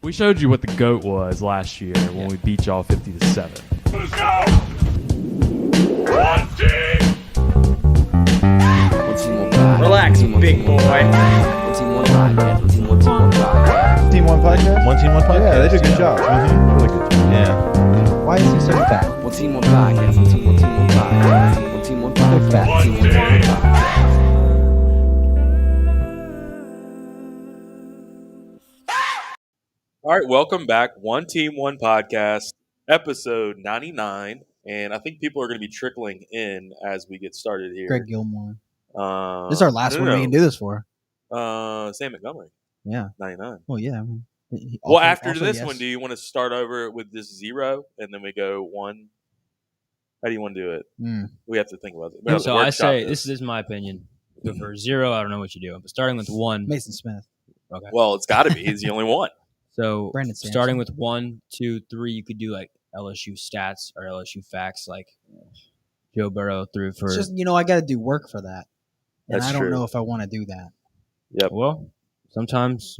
We showed you what the GOAT was last year when we beat y'all 50-7. Let's go! One team! Relax, big boy. Team One Podcast? One Team, One Podcast. Yeah, they did a good job. Really good job. Yeah. Why is he so fat? One Team, One Podcast. One Team, One Team, One Podcast. One Team, One Podcast. Fat. One Team, One Team, One Podcast. All right, welcome back. One Team, One Podcast, episode 99. And I think people are going to be trickling in as we get started here. Greg Gilmore. This is our last one we can do this for. Sam Montgomery. Yeah. 99. Well, yeah. Well, after this yes. one, do you want to start over with this 0 and then we go 1? How do you want to do it? We have to think about it. We have to So I workshop say, this is my opinion. But for 0, I don't know what you do. But starting with 1. Mason Smith. Okay. Well, it's got to be. He's the only one. So Brandon Sampson. starting with 1, 2, 3, you could do like LSU stats or LSU facts, like Joe Burrow threw for. It's just, I got to do work for that. And That's I don't true. know if I want to do that. Yep. Well, sometimes,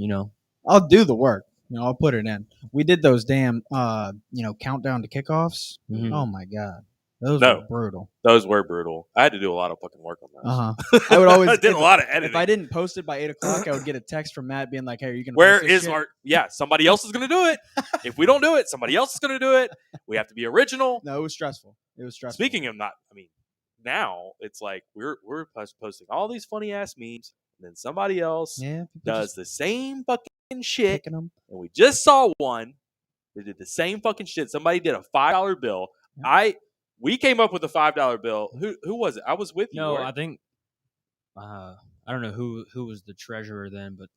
I'll do the work. I'll put it in. We did those damn, countdown to kickoffs. Mhm. Oh, my God. Those No. were brutal. Those were brutal. I had to do a lot of fucking work on those. I would always I did a lot of editing. If I didn't post it by 8 o'clock, I would get a text from Matt being like, "Hey, are you gonna? Where post this is shit?" our? Yeah, somebody else is going to do it. If we don't do it, somebody else is going to do it. We have to be original. No, it was stressful. Speaking of now it's like we're posting all these funny ass memes, and then somebody else people does just the same fucking shit. picking them. And we just saw one. They did the same fucking shit. Somebody did a $5 bill. Yeah. We came up with a $5 bill. Who was it? I was with you. no, right? I think, I don't know who was the treasurer then, but,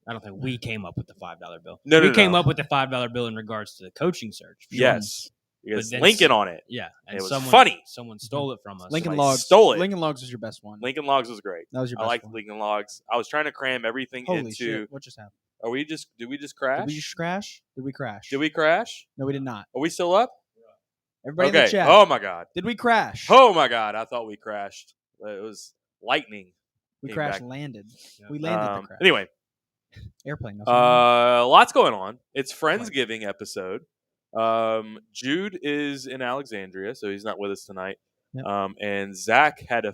I don't think we came up with the $5 bill. No, we came no. up with the $5 bill in regards to the coaching search. Yes. Because But then Lincoln on it. Yeah. And It was someone, funny. Someone stole it from us. Lincoln Somebody Logs stole it. Lincoln Logs was your best one. Lincoln Logs was great. That was your I best liked one. Lincoln Logs. I was trying to cram everything Holy into. shit! What just happened? Did we just crash? Did we just crash? Did we crash? Did we crash? No, we did not. Are we still up? Everybody in Okay. the chat. Oh my god. Did we crash? Oh my god. I thought we crashed. It was lightning. we came crash back. landed. We landed the crash. Anyway, Airplane. No, lots going on. It's Friendsgiving episode. Jude is in Alexandria, so he's not with us tonight. Yep. And Zach had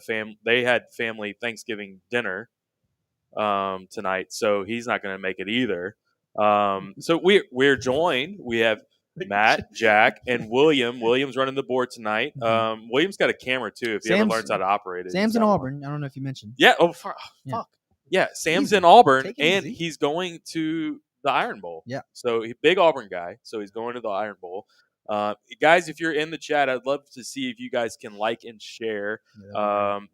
they had family Thanksgiving dinner tonight, so he's not going to make it either. So we're joined. We have Matt, Jack, and William. William's running the board tonight. William's got a camera too. If he ever Sam's- learns how to operate it, Sam's he's in got one. Auburn. I don't know if you mentioned. Yeah. Oh, fuck. Yeah. Yeah. Sam's Easy. in Auburn, Take it and easy. he's going to the Iron Bowl. Yeah. So big Auburn guy. So he's going to the Iron Bowl. Guys, if you're in the chat, I'd love to see if you guys can like and share.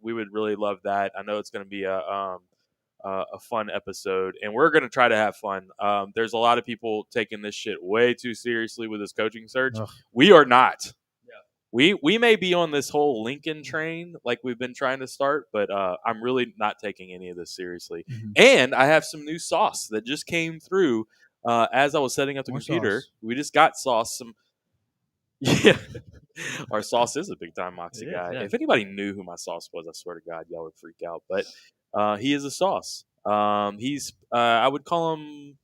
We would really love that. I know it's going to be a fun episode, and we're going to try to have fun. There's a lot of people taking this shit way too seriously with this coaching search. Ugh. We are not. We may be on this whole Lincoln train like we've been trying to start, but I'm really not taking any of this seriously. Mhm. And I have some new sauce that just came through as I was setting up the More computer. sauce. We just got sauce. Yeah, our sauce is a big time Moxie It is, guy. yeah. If anybody knew who my sauce was, I swear to God, y'all would freak out. But he is a sauce. He's I would call him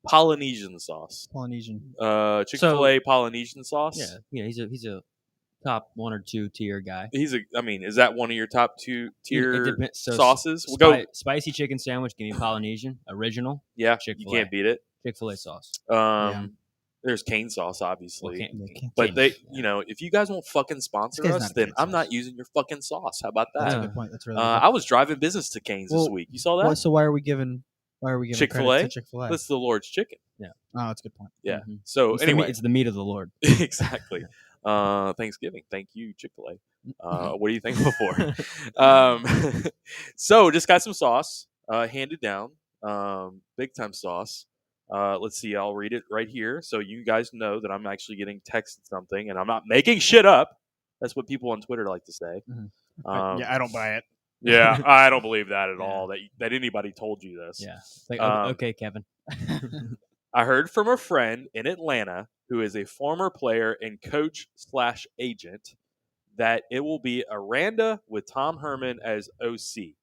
Polynesian sauce. Polynesian. Chick-fil-A Polynesian sauce. Yeah, he's a top 1 or 2 tier guy. Is that one of your top 2 tier It depends. So sauces? We'll go. Spicy chicken sandwich, give me Polynesian original Yeah, you Chick-fil-A. can't beat it. Chick-fil-A sauce. There's cane sauce, obviously. Well, But if you guys won't fucking sponsor This guy's us, not a then cane I'm sauce. not using your fucking sauce. How about That's that? a good point. That's really. Good. I was driving business to Cane's this Well, week. You saw that? So why are we giving? Chick-fil-A? credit to Chick-fil-A? That's the Lord's chicken. Oh, that's a good point. Yeah. Mhm. So it's anyway, it's the meat of the Lord. exactly. Thanksgiving. Thank you, Chick-fil-A. What are you thankful for? So just got some sauce handed down. Big time sauce. Let's see. I'll read it right here, so you guys know that I'm actually getting texted something, and I'm not making shit up. That's what people on Twitter like to say. Mhm. I don't buy it. Yeah, I don't believe that at Yeah. all. That anybody told you this. Yeah. It's like, Um, okay, Kevin. I heard from a friend in Atlanta who is a former player and coach/agent that it will be Aranda with Tom Herman as OC.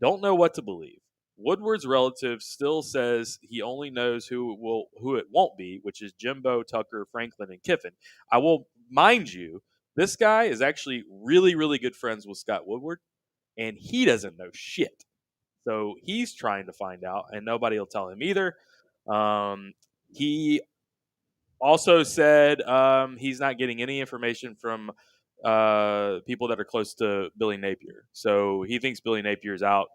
Don't know what to believe. Woodward's relative still says he only knows who it won't be, which is Jimbo, Tucker, Franklin, and Kiffin. I will mind you, this guy is actually really, really good friends with Scott Woodward, and he doesn't know shit. So he's trying to find out, and nobody will tell him either. He also said he's not getting any information from people that are close to Billy Napier. So he thinks Billy Napier's out.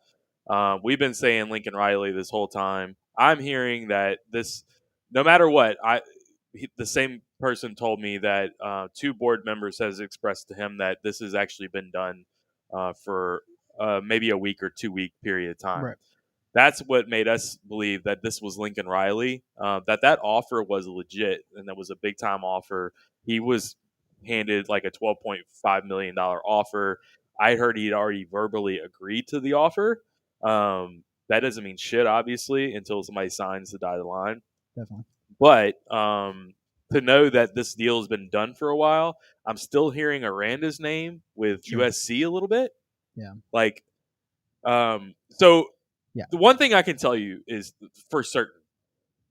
We've been saying Lincoln Riley this whole time. I'm hearing that this, no matter what, the same person told me that 2 board members has expressed to him that this has actually been done for maybe a week or 2 week period of time. Right. That's what made us believe that this was Lincoln Riley, that offer was legit and that was a big time offer. He was handed like a $12.5 million offer. I heard he'd already verbally agreed to the offer. That doesn't mean shit, obviously, until somebody signs the dotted line. Definitely. But to know that this deal has been done for a while, I'm still hearing Aranda's name with Sure. USC a little bit. Yeah. Like, so yeah. The one thing I can tell you is for certain,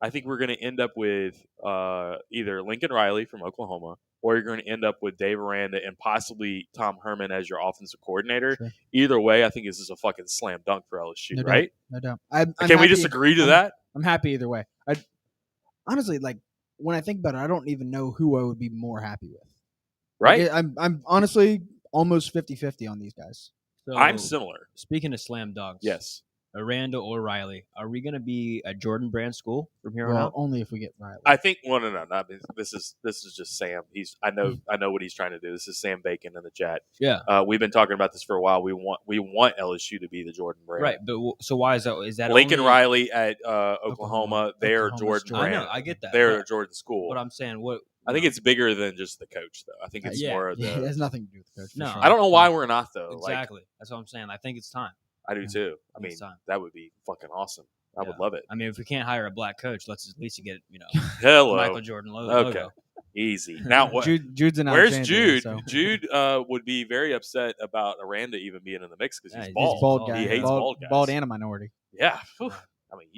I think we're going to end up with either Lincoln Riley from Oklahoma, or you're going to end up with Dave Aranda and possibly Tom Herman as your offensive coordinator. Sure. Either way, I think this is a fucking slam dunk for LSU, right? No doubt. I'm Can we just agree to that? I'm happy either way. Honestly, like, when I think about it, I don't even know who I would be more happy with. Right? Like, I'm honestly almost 50-50 on these guys. So, I'm similar. Speaking of slam dunks, Yes. Aranda or Riley, are we going to be a Jordan Brand school from here on Well, out? only if we get Riley. I think no. This is just Sam. I know what he's trying to do. This is Sam Bacon in the chat. Yeah. We've been talking about this for a while. We want LSU to be the Jordan Brand. Right, but so why is that? Is that Lincoln only... Riley at Oklahoma? They're Jordan I Brand. know, I get that. They're a Jordan school. But I'm saying what? I think it's bigger than just the coach, though. I think it's more of the. It has nothing to do with the coach. for No. sure. I don't know why we're not though. Exactly. That's what I'm saying. I think it's time. I do too. I mean, It's time. that would be fucking awesome. I would love it. I mean, if we can't hire a black coach, let's at least get Hello, Michael Jordan logo. Okay, easy. Now what? Jude's an Where's Alexandria, Jude? so. Jude would be very upset about Aranda even being in the mix because Yeah, he's he's bald. He's a bald guy. He hates bald guys. Bald and a minority. Yeah. Whew. I mean,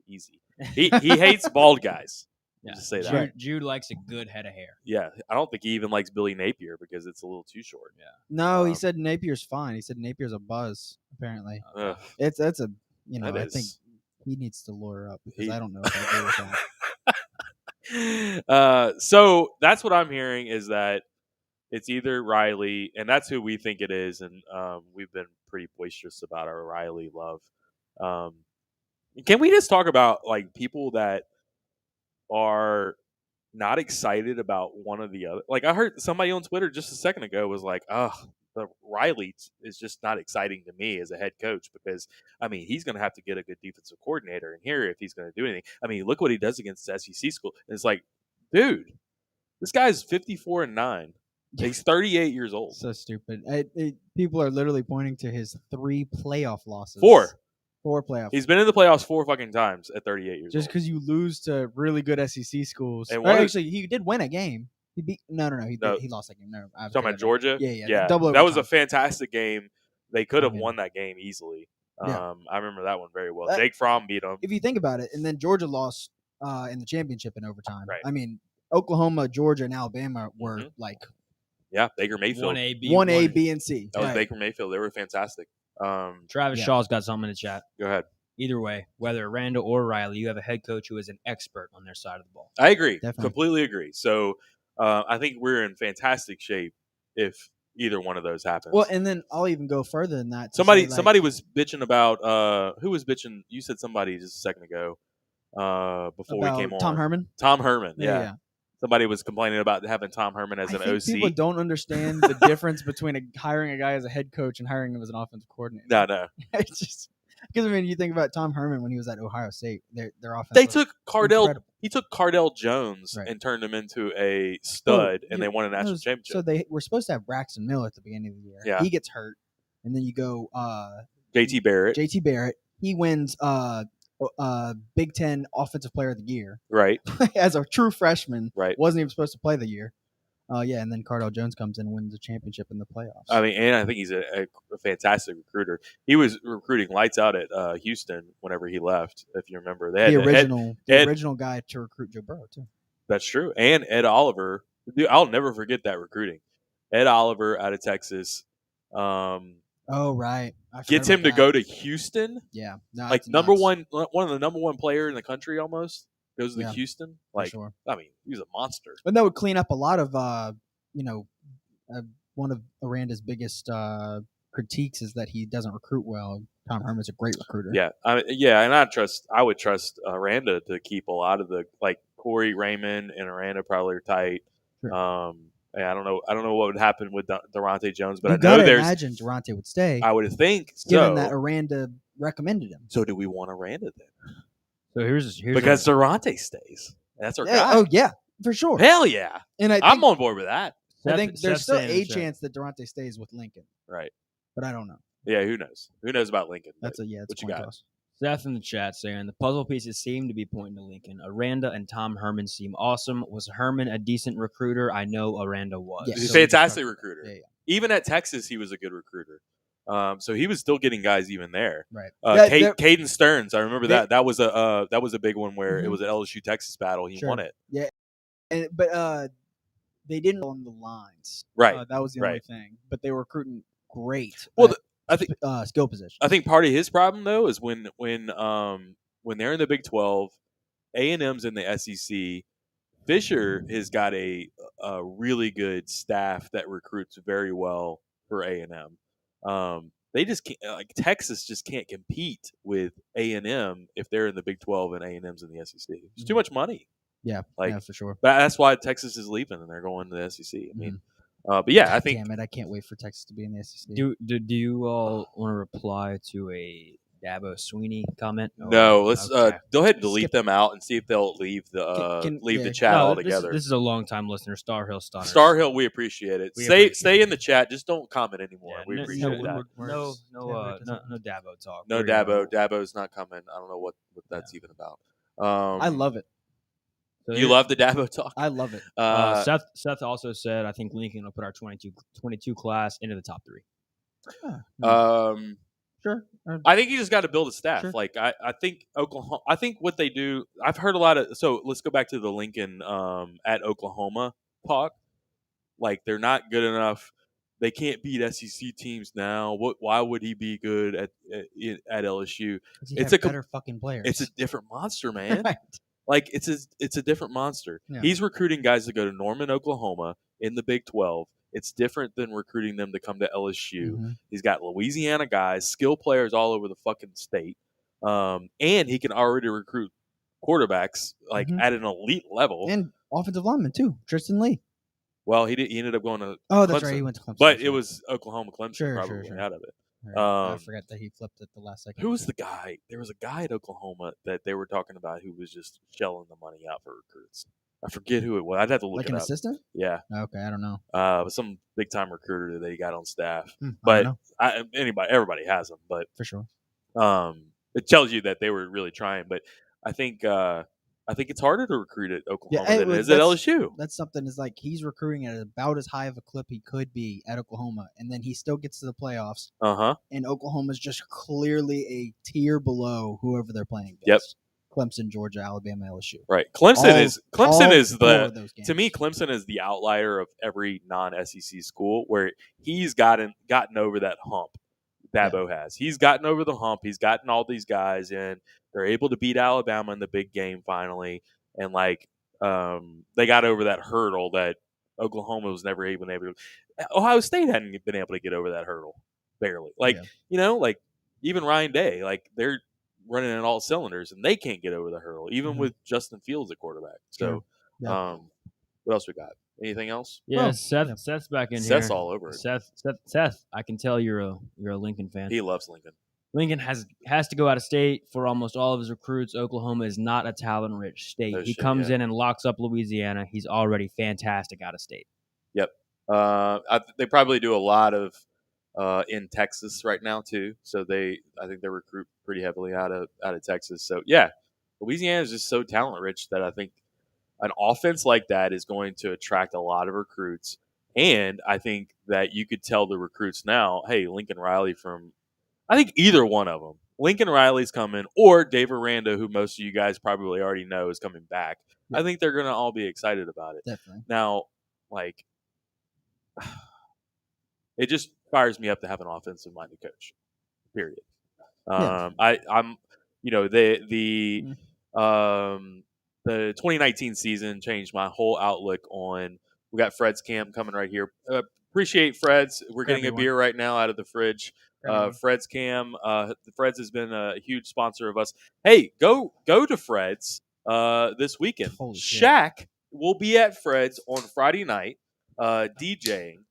easy. He hates bald guys. Yeah. Just say that. Jude likes a good head of hair. Yeah, I don't think he even likes Billy Napier because it's a little too short. Yeah. No, he Um, said Napier's fine. He said Napier's a buzz. Apparently, Ugh. that's a That I is- think he needs to lawyer up because He- I don't know if I agree with that. So that's what I'm hearing is that it's either Riley, and that's who we think it is, and we've been pretty boisterous about our Riley love. Can we just talk about like people that are not excited about one or the other? Like I heard somebody on Twitter just a second ago was like, "Oh, the Riley is just not exciting to me as a head coach because I mean he's going to have to get a good defensive coordinator in here if he's going to do anything. I mean, look what he does against the SEC school. And it's like, dude, this guy's 54-9. He's 38 years old. So stupid. People are literally pointing to his 3 playoff losses. 4. 4 playoff. He's been in the playoffs 4 fucking times at 38 years Just old. because you lose to really good SEC schools. And Or one of- actually, he did win a game. He beat. No. No. He lost that game. No, I Talking about forgot. Georgia? Yeah. Double that was a overtime. fantastic game. They could have Yeah. won that game easily. Yeah. I remember that one very well. That- Jake Fromm beat him. If you think about it, and then Georgia lost in the championship in overtime. Right. I mean, Oklahoma, Georgia, and Alabama were Mhm. like Yeah, Baker Mayfield. 1A, B, 1A, B, and C. That was Right. Baker Mayfield. They were fantastic. Travis Yeah. Shaw's got something in the chat. Go ahead. Either way, whether Randall or Riley, you have a head coach who is an expert on their side of the ball. I agree. Definitely. Completely agree. So I think we're in fantastic shape if either one of those happens. Well, and then I'll even go further than that. to somebody say, like, somebody was bitching about who was bitching? You said somebody just a second ago before we about came on. Tom Herman. Tom Herman. Yeah. Yeah. Somebody was complaining about having Tom Herman as I an think OC. people don't understand the difference between hiring a guy as a head coach and hiring him as an offensive coordinator. No. It's just because I mean, you think about Tom Herman when he was at Ohio State, their offense. They was took Cardell. incredible. He took Cardell Jones Right. and turned him into a stud, and yeah, they won a national those- championship. So they were supposed to have Braxton Miller at the beginning of the year. Yeah. He gets hurt, and then you go JT Barrett, JT Barrett. He wins Big Ten Offensive Player of the Year right? as a true freshman. Right. Wasn't even supposed to play the year. Yeah, and then Cardell Jones comes in and wins the championship in the playoffs. I mean, and I think he's a fantastic recruiter. He was recruiting lights out at Houston whenever he left. If you remember, they had the original guy to recruit Joe Burrow too. That's true. And Ed Oliver, dude, I'll never forget that recruiting. Ed Oliver out of Texas. Oh right, Gets him to go to Houston. Yeah, no, like number one of the number one player in the country almost goes to Houston. Like, sure. I mean, he's a monster. And that would clean up a lot of, one of Aranda's biggest critiques is that he doesn't recruit well. Tom Herman's a great recruiter. Yeah, and I would trust Aranda to keep a lot of the like Corey Raymond and Aranda probably are tight. Sure. And I don't know what would happen with Durante Jones, but I know imagine Durante would stay. I would think given that Aranda recommended him. So do we want Aranda then? So here's because Durante stays. That's our guy. Oh yeah, for sure. Hell yeah, and I'm on board with that. I think there's still a chance that Durante stays with Lincoln. Right. But I don't know. Yeah, who knows? Who knows about Lincoln? That's what you got? Toss. Seth in the chat saying the puzzle pieces seem to be pointing to Lincoln. Aranda and Tom Herman seem awesome. Was Herman a decent recruiter? I know Aranda was. He's a fantastic recruiter. Yeah. Even at Texas, he was a good recruiter. So he was still getting guys even there. Right. Caden Stearns, I remember that. That was a big one where it was an LSU Texas battle. He won it. Yeah. But they didn't on the lines. Right. That was the only thing. But they were recruiting great. Well, I think skill position. I think part of his problem though is when they're in the Big 12, A&M's in the SEC. Fisher has got a really good staff that recruits very well for A&M. They just can't, like Texas just can't compete with A&M if they're in the Big 12 and A&M's in the SEC. It's too much money. Yeah, for sure. But that's why Texas is leaving and they're going to the SEC. I mean, but yeah, I think. Damn it! I can't wait for Texas to be in the SEC. Do you all want to reply to a Dabo Sweeney comment? No, let's go ahead and delete them out and see if they'll leave the chat altogether. This is a long time listener, Star Hill Stunner. Star Hill, we appreciate it. Stay in the chat. Just don't comment anymore. We appreciate that. No Dabo talk. No Dabo. Dabo's not coming. I don't know what that's even about. I love it. So you love the Dabo talk? I love it. Seth also said, I think Lincoln will put our 22 class into the top 3. Sure. I think you just got to build a staff. Sure. Like I think Oklahoma. I think what they do. I've heard a lot of. So let's go back to the Lincoln at Oklahoma talk. Like they're not good enough. They can't beat SEC teams now. Why would he be good at LSU? It's a better fucking player. It's a different monster, man. Right. Like it's a different monster. Yeah. He's recruiting guys to go to Norman, Oklahoma in the Big 12. It's different than recruiting them to come to LSU. Mm-hmm. He's got Louisiana guys, skill players all over the fucking state. And he can already recruit quarterbacks like at an elite level. And offensive linemen too. Tristan Lee. Well, he ended up going to Clemson. That's right. He went to Clemson. But it was Oklahoma Clemson probably out of it. Right. I forgot that he flipped at the last second. Who was the guy? There was a guy at Oklahoma that they were talking about who was just shelling the money out for recruits. I forget who it was. I'd have to look it up. Like an assistant? Yeah. Okay, I don't know. Some big time recruiter that he got on staff. But everybody has them. But for sure. It tells you that they were really trying. But I think it's harder to recruit at Oklahoma than it is at LSU. That's something is like he's recruiting at about as high of a clip he could be at Oklahoma, and then he still gets to the playoffs. And Oklahoma's just clearly a tier below whoever they're playing against. Yep. Clemson, Georgia, Alabama, LSU. Right. Clemson is to me, Clemson is the outlier of every non-SEC school where he's gotten over that hump. Dabo has. He's gotten over the hump. He's gotten all these guys in. They're able to beat Alabama in the big game finally, and they got over that hurdle that Oklahoma was never even able to. Ohio State hadn't been able to get over that hurdle, barely. Even Ryan Day, they're running in all cylinders, and they can't get over the hurdle, even with Justin Fields at quarterback. So, what else we got? Anything else? Yeah, Seth's back in here. Seth's all over it. Seth, I can tell you're a Lincoln fan. He loves Lincoln. Lincoln has to go out of state for almost all of his recruits. Oklahoma is not a talent-rich state. He comes in and locks up Louisiana. He's already fantastic out of state. Yep. They probably do a lot of in Texas right now too. So I think they recruit pretty heavily out of Texas. So yeah, Louisiana is just so talent-rich that I think an offense like that is going to attract a lot of recruits. And I think that you could tell the recruits now, hey, Lincoln Riley I think either one of them. Lincoln Riley's coming, or Dave Aranda, who most of you guys probably already know is coming back. Yeah. I think they're going to all be excited about it. Definitely. Now, it just fires me up to have an offensive-minded coach. Period. Yeah. I'm, the 2019 season changed my whole outlook on. We got Fred's Camp coming right here. Appreciate Fred's. We're getting a beer right now out of the fridge. Fred's Cam. Fred's has been a huge sponsor of us. Hey, go to Fred's this weekend. Holy Shaq will be at Fred's on Friday night DJing.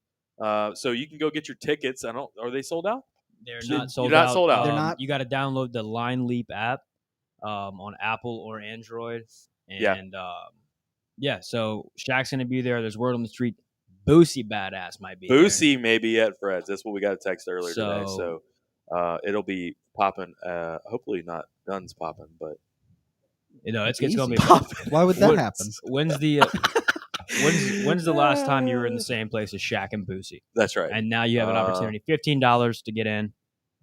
So you can go get your tickets. Are they sold out? They're not sold You're out. Not sold out. They're not. You got to download the Line Leap app on Apple or Android. And so Shaq's going to be there. There's word on the street. Boosie Badass might be Boosie may be at Fred's. That's what we got a text earlier today. So it'll be popping. Hopefully not guns popping, but it's going to be popping. Why would that happen? When's the last time you were in the same place as Shaq and Boosie? That's right. And now you have an opportunity. $15 to get in.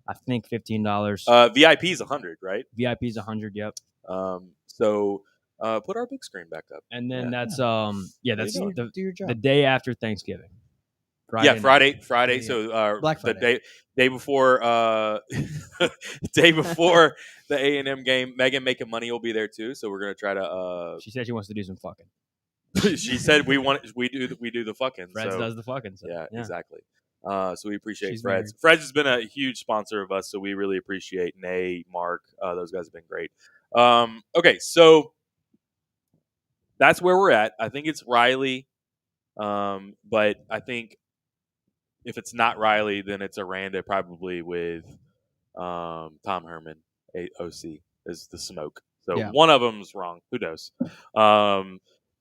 I think $15. VIP is $100, right? VIP is $100. Yep. So put our big screen back up. And then that's do your job. The day after Thanksgiving. Friday. Friday. So Black Friday. The day before the A&M game, Megan Making Money will be there too. So we're gonna try to. She said she wants to do some fucking. She said we do the fucking. Fred's does the fucking. So, yeah, exactly. So we appreciate Fred's. Married. Fred's has been a huge sponsor of us, so we really appreciate Nay, Mark. Those guys have been great. Okay, so that's where we're at. I think it's Riley, but I think if it's not Riley, then it's Aranda probably with Tom Herman, OC, is the smoke. So one of them's wrong. Who knows?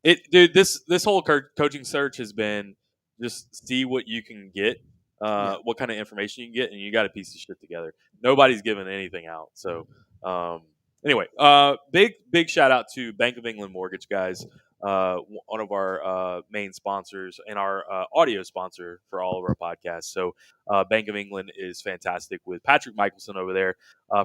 This whole coaching search has been just see what you can get, what kind of information you can get, and you got to piece the shit together. Nobody's giving anything out. So anyway, big shout out to Bank of England Mortgage, guys. One of our main sponsors and our audio sponsor for all of our podcasts. So Bank of England is fantastic with Patrick Michelson over there.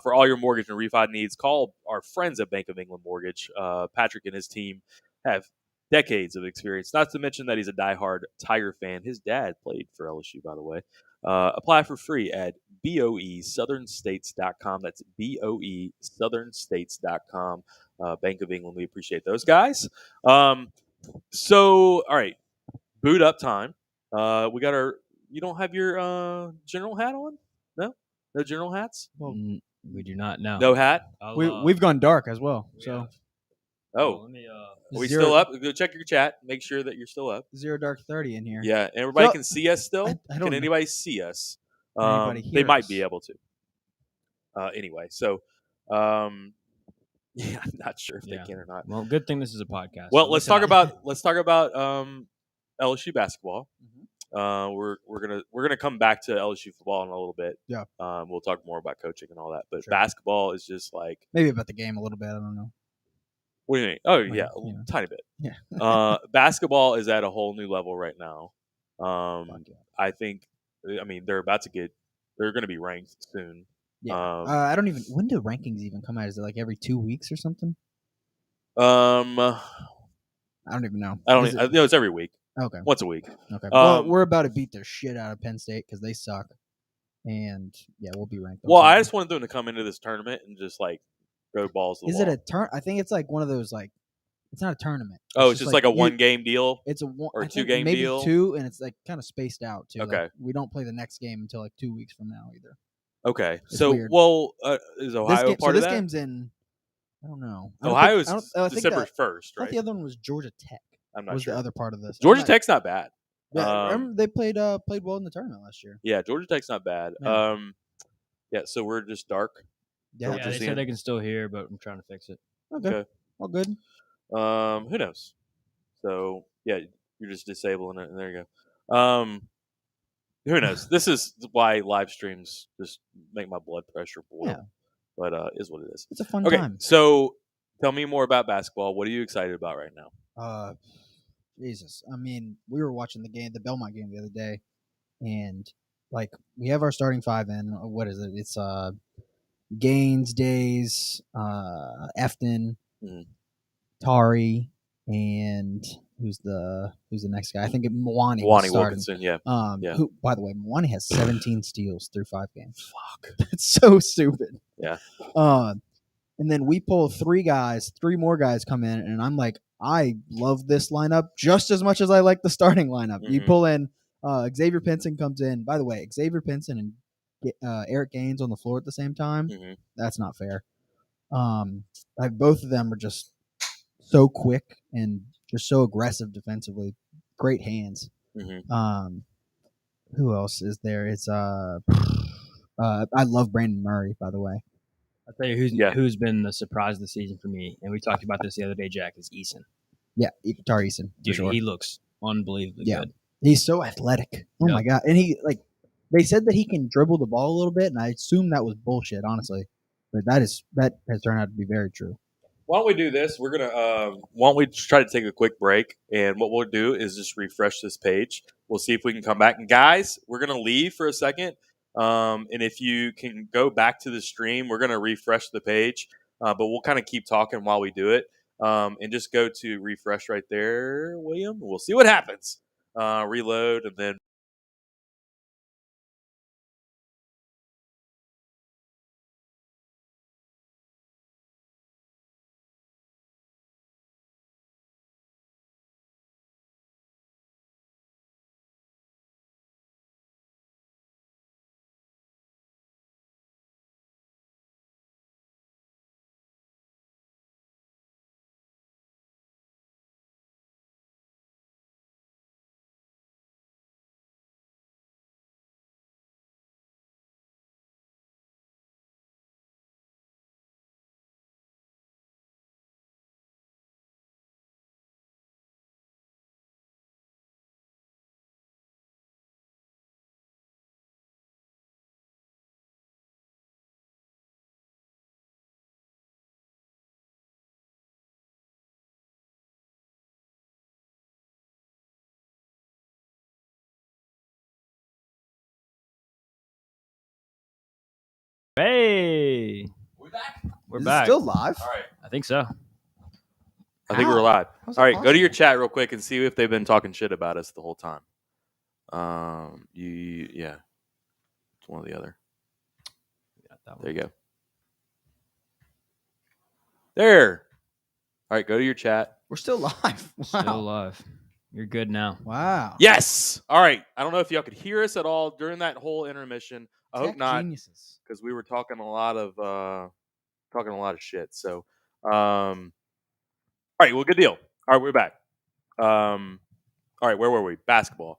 For all your mortgage and refi needs, call our friends at Bank of England Mortgage. Patrick and his team have decades of experience, not to mention that he's a diehard Tiger fan. His dad played for LSU, by the way. Apply for free at boesouthernstates.com. That's boesouthernstates.com. Bank of England, we appreciate those guys. So, all right, boot up time. We got you don't have your general hat on? No general hats? Well, we do not know. No hat? We've gone dark as well. So. Let me, are we still up? Go check your chat. Make sure that you're still up. Zero Dark 30 in here. Yeah, everybody can see us still. Can anybody see us? They might be able to. Anyway, so I'm not sure if they can or not. Well, good thing this is a podcast. Well, let's talk about LSU basketball. We're gonna come back to LSU football in a little bit. Yeah. We'll talk more about coaching and all that, but basketball is just like maybe about the game a little bit. I don't know. What do you mean? Oh, yeah, tiny bit. Yeah. Basketball is at a whole new level right now. I think, they're going to be ranked soon. Yeah. I don't even. When do rankings even come out? Is it like every 2 weeks or something? I don't even know. It's every week. Okay. Once a week. Okay. Well, we're about to beat the shit out of Penn State because they suck, and we'll be ranked. Well, I just wanted them to come into this tournament and just like. Go balls to the wall. Is it a turn? I think it's like one of those it's not a tournament. It's just like a 1 game deal. It's a one or 2 game maybe deal. 2, and it's like kind of spaced out too. Okay. Like, we don't play the next game until like 2 weeks from now either. Okay. It's so weird. Is Ohio part of that? This game's in. I don't know. Ohio is December 1st, right? I thought the other one was Georgia Tech. I'm not sure. The other part of this. Georgia Tech's not bad. Yeah, remember they played well in the tournament last year. Yeah, Georgia Tech's not bad. Yeah. So we're just dark. Yeah, they said they can still hear, but I'm trying to fix it. Okay. All good. Who knows? So yeah, you're just disabling it, and there you go. Who knows? This is why live streams just make my blood pressure boil. Yeah. But is what it is. It's a fun time. So tell me more about basketball. What are you excited about right now? Jesus. I mean, we were watching the Belmont game the other day, and like we have our starting five in. What is it? It's Gaines, Days, Efton, Tari, and who's the next guy? I think Mwani Wilkinson, yeah. Who, by the way, Mwani has 17 steals through 5 games. Fuck, that's so stupid. Yeah. And then we pull 3 more guys come in, and I'm like, I love this lineup just as much as I like the starting lineup. You pull in Xavier Pinson comes in. By the way, Xavier Pinson and Eric Gaines on the floor at the same time. That's not fair. Both of them are just so quick and just so aggressive defensively. Great hands. Who else is there? It's I love Brandon Murray, by the way. I'll tell you who's been the surprise of the season for me, and we talked about this the other day, Jack, is Eason. Yeah, Tari Eason. Dude, sure. He looks unbelievably good. He's so athletic. Oh my God. And they said that he can dribble the ball a little bit, and I assume that was bullshit, honestly. But that has turned out to be very true. Why don't we do this? We're gonna why don't we try to take a quick break, and what we'll do is just refresh this page. We'll see if we can come back. And guys, we're gonna leave for a second. And if you can go back to the stream, we're gonna refresh the page. But we'll kind of keep talking while we do it. And just go to refresh right there, William. We'll see what happens. Reload, and then Hey, we're back. Still live? all right. I think so. I think we're live. All right, go to your chat real quick and see if they've been talking shit about us the whole time. Yeah, it's one or the other. Got that one. There you go. There. All right, go to your chat. We're still live. Wow. Still live. You're good now. Wow. Yes. All right. I don't know if y'all could hear us at all during that whole intermission. I hope not, Geniuses. because we were talking a lot of shit. So, all right. Well, good deal. All right, we're back. All right, where were we? Basketball.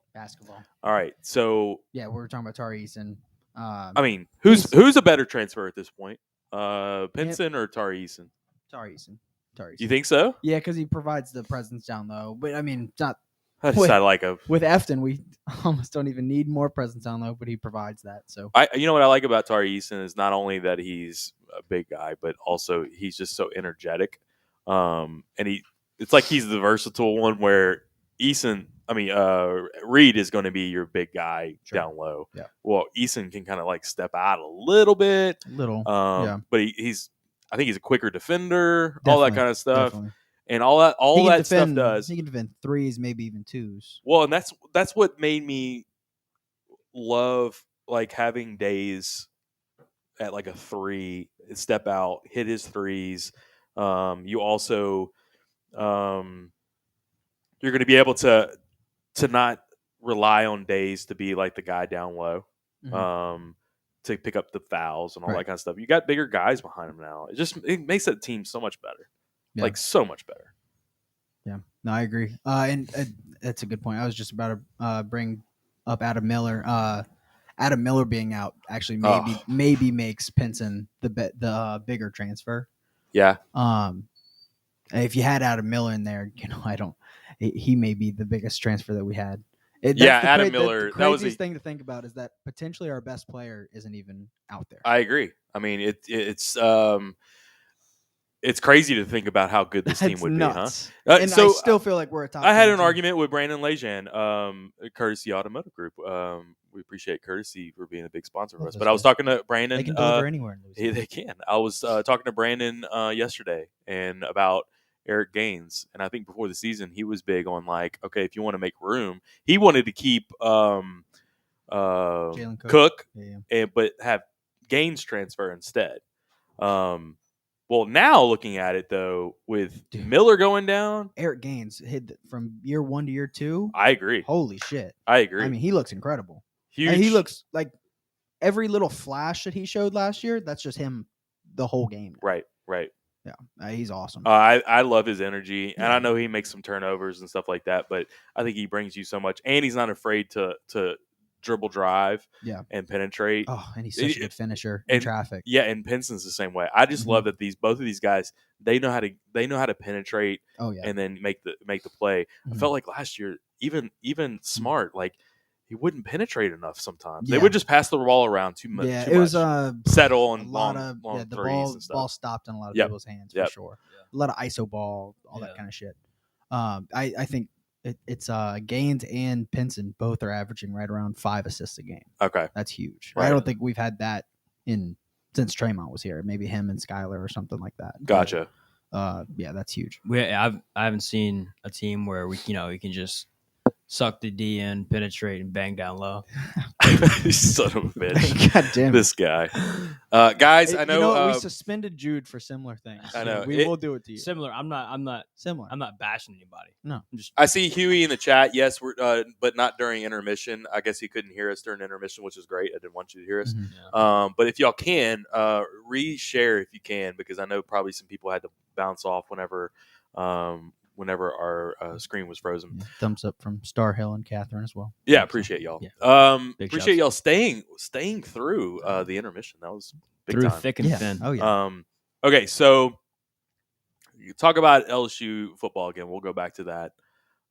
All right. So, yeah, we were talking about Tari Eason. I mean, who's a better transfer at this point? Pinson or Tari Eason? Tari Eason. You think so? Yeah, because he provides the presence down low. But I mean, it's not. I like a With Efton, we almost don't even need more presence down low, but he provides that. So you know what I like about Tari Eason is not only that he's a big guy, but also he's just so energetic. And it's like he's the versatile one where Reed is going to be your big guy down low. Yeah. Well, Eason can kind of like step out a little bit. Yeah. But I think he's a quicker defender, all that kind of stuff. Definitely. And all that stuff does. He can defend threes, maybe even twos. Well, and that's what made me love like having Days at like a 3, step out, hit his threes. You also you're going to be able to not rely on Days to be like the guy down low. To pick up the fouls and all that kind of stuff. You got bigger guys behind him now. It makes that team so much better. Yeah. Like so much better. Yeah, no, I agree. And that's a good point. I was just about to bring up Adam Miller. Adam Miller being out actually maybe makes Pinson the bigger transfer. Yeah. If you had Adam Miller in there, he may be the biggest transfer that we had. Adam Miller. The craziest thing to think about is that potentially our best player isn't even out there. I agree. I mean, it's it's crazy to think about how good this team That's would nuts. be, huh? And So I still feel like we're a top. I had 10 an team. argument with Brandon Lejean, Courtesy Automotive Group. We appreciate Courtesy for being a big sponsor of Love us. those But I was guys. talking to Brandon. They can deliver anywhere in Louisiana. They can. I was talking to Brandon yesterday and about Eric Gaines, and I think before the season he was big on like, okay, if you want to make room, he wanted to keep Jalen Cook, Yeah. but have Gaines transfer instead. Well, now looking at it though, with Miller going down, Eric Gaines hit from year 1 to year 2. I agree. Holy shit! I agree. I mean, he looks incredible. Huge. And he looks like every little flash that he showed last year. That's just him, the whole game. Right. Yeah, he's awesome. I love his energy, and I know he makes some turnovers and stuff like that. But I think he brings you so much, and he's not afraid to dribble drive, and penetrate. Oh, and he's such a good finisher and, in traffic. Yeah, and Pinson's the same way. I just love that both of these guys they know how to penetrate. Oh yeah, and then make the play. I felt like last year, even Smart, like he wouldn't penetrate enough sometimes. They would just pass the ball around too much. Yeah, too it was much. Settle a and lot long of the threes and stuff. ball stopped in a lot of people's hands for sure. A lot of ISO ball, all that kind of shit. I think it's Gaines and Pinson both are averaging right around 5 assists a game. Okay, that's huge. Right. I don't think we've had that since Traymont was here. Maybe him and Skyler or something like that. Gotcha. But, yeah, that's huge. I haven't seen a team where we can just suck the D in, penetrate, and bang down low. Son of a bitch. God damn it. This guy. Guys, I know. We suspended Jude for similar things. I know. We will do it to you. Similar. I'm not similar. I'm not bashing anybody. No. I see Huey in the chat. Yes, we're but not during intermission. I guess he couldn't hear us during intermission, which is great. I didn't want you to hear us. Mm-hmm. But if y'all can, reshare if you can, because I know probably some people had to bounce off whenever our screen was frozen. Yeah. Thumbs up from Star Hill and Catherine as well. Yeah, appreciate y'all. Yeah. Appreciate y'all staying through the intermission. That was big through time. thick and thin. Oh yeah. Okay, so you talk about LSU football again. We'll go back to that.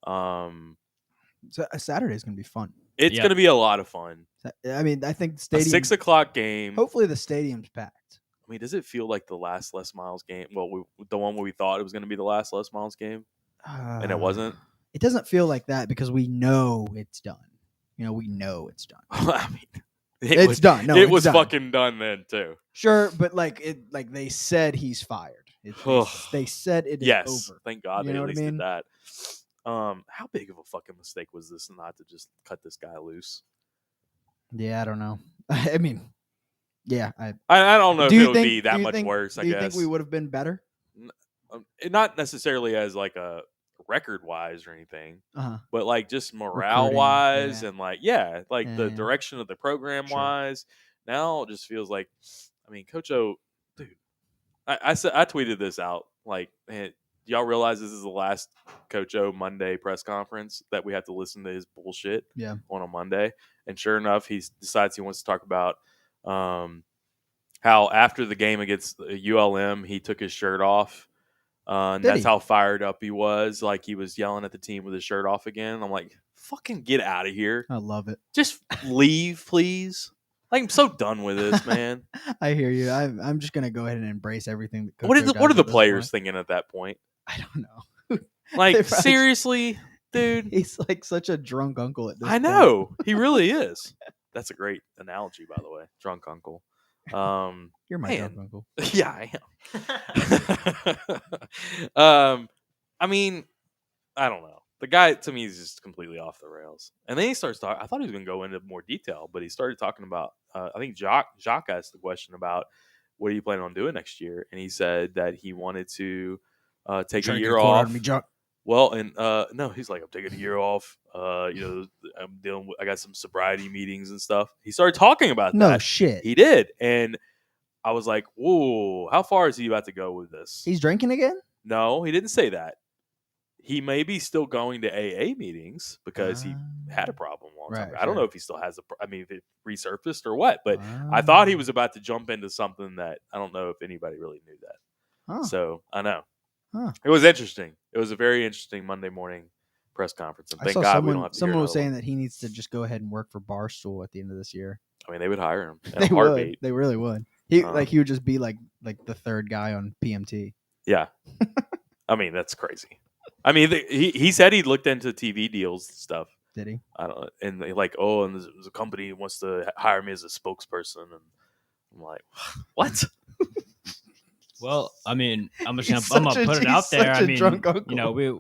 So Saturday's gonna be fun. It's gonna be a lot of fun. I mean, I think the A stadium. 6:00 game. Hopefully, the stadium's packed. I mean, does it feel like the last Les Miles game? Well, the one where we thought it was going to be the last Les Miles game, and it wasn't. It doesn't feel like that because we know it's done. We know it's done. I mean, it's done. No, it it's was done. fucking done then too. Sure, but like they said he's fired. They said it is over. Thank God they know at what least I mean? did that. How big of a fucking mistake was this not to just cut this guy loose? Yeah, I don't know. I mean, yeah, I don't know if it would be that much worse. I guess. Do you think we would have been better? Not necessarily as like a record wise or anything, but like just morale Recruiting, wise yeah. and like the direction of the program wise. Now it just feels like, I mean, Coach O, dude, I tweeted this out like, man, do y'all realize this is the last Coach O Monday press conference that we have to listen to his bullshit on a Monday? And sure enough, he decides he wants to talk about how after the game against ULM, he took his shirt off. And that's how fired up he was. Like he was yelling at the team with his shirt off again. I'm like, fucking get out of here. I love it. Just leave, please. Like, I'm so done with this, man. I hear you. I'm just gonna go ahead and embrace everything. That Coach What are the does players thinking at that point? I don't know. Like, seriously, dude. He's like such a drunk uncle at this I point. know. He really is. That's a great analogy, by the way. Drunk uncle. You're my drunk uncle. Yeah, I am. I mean, I don't know. The guy, to me, is just completely off the rails. And then he starts talking. I thought he was going to go into more detail, but he started talking about, I think Jacques asked the question about, what are you planning on doing next year? And he said that he wanted to take a year off. Well, and no, he's like, I'm taking a year off. I'm dealing with, I got some sobriety meetings and stuff. He started talking about that. No shit. He did. And I was like, whoa, how far is he about to go with this? He's drinking again? No, he didn't say that. He may be still going to AA meetings because he had a problem a long time ago. I don't know if he still has if it resurfaced or what, but I thought he was about to jump into something that I don't know if anybody really knew that. So I know. It was interesting. It was a very interesting Monday morning press conference. And thank God we don't have to someone hear was saying that he needs to just go ahead and work for Barstool at the end of this year. I mean, they would hire him in They a heartbeat. would. They really would. He would just be like the third guy on PMT. Yeah. I mean, that's crazy. I mean, he said he looked into TV deals and stuff. Did he? I don't know. And they like, oh, and there's a company wants to hire me as a spokesperson. And I'm like, what? Well, I mean, I'm He's gonna such a- put it he's out there. such I a mean, drunk uncle. you know, we're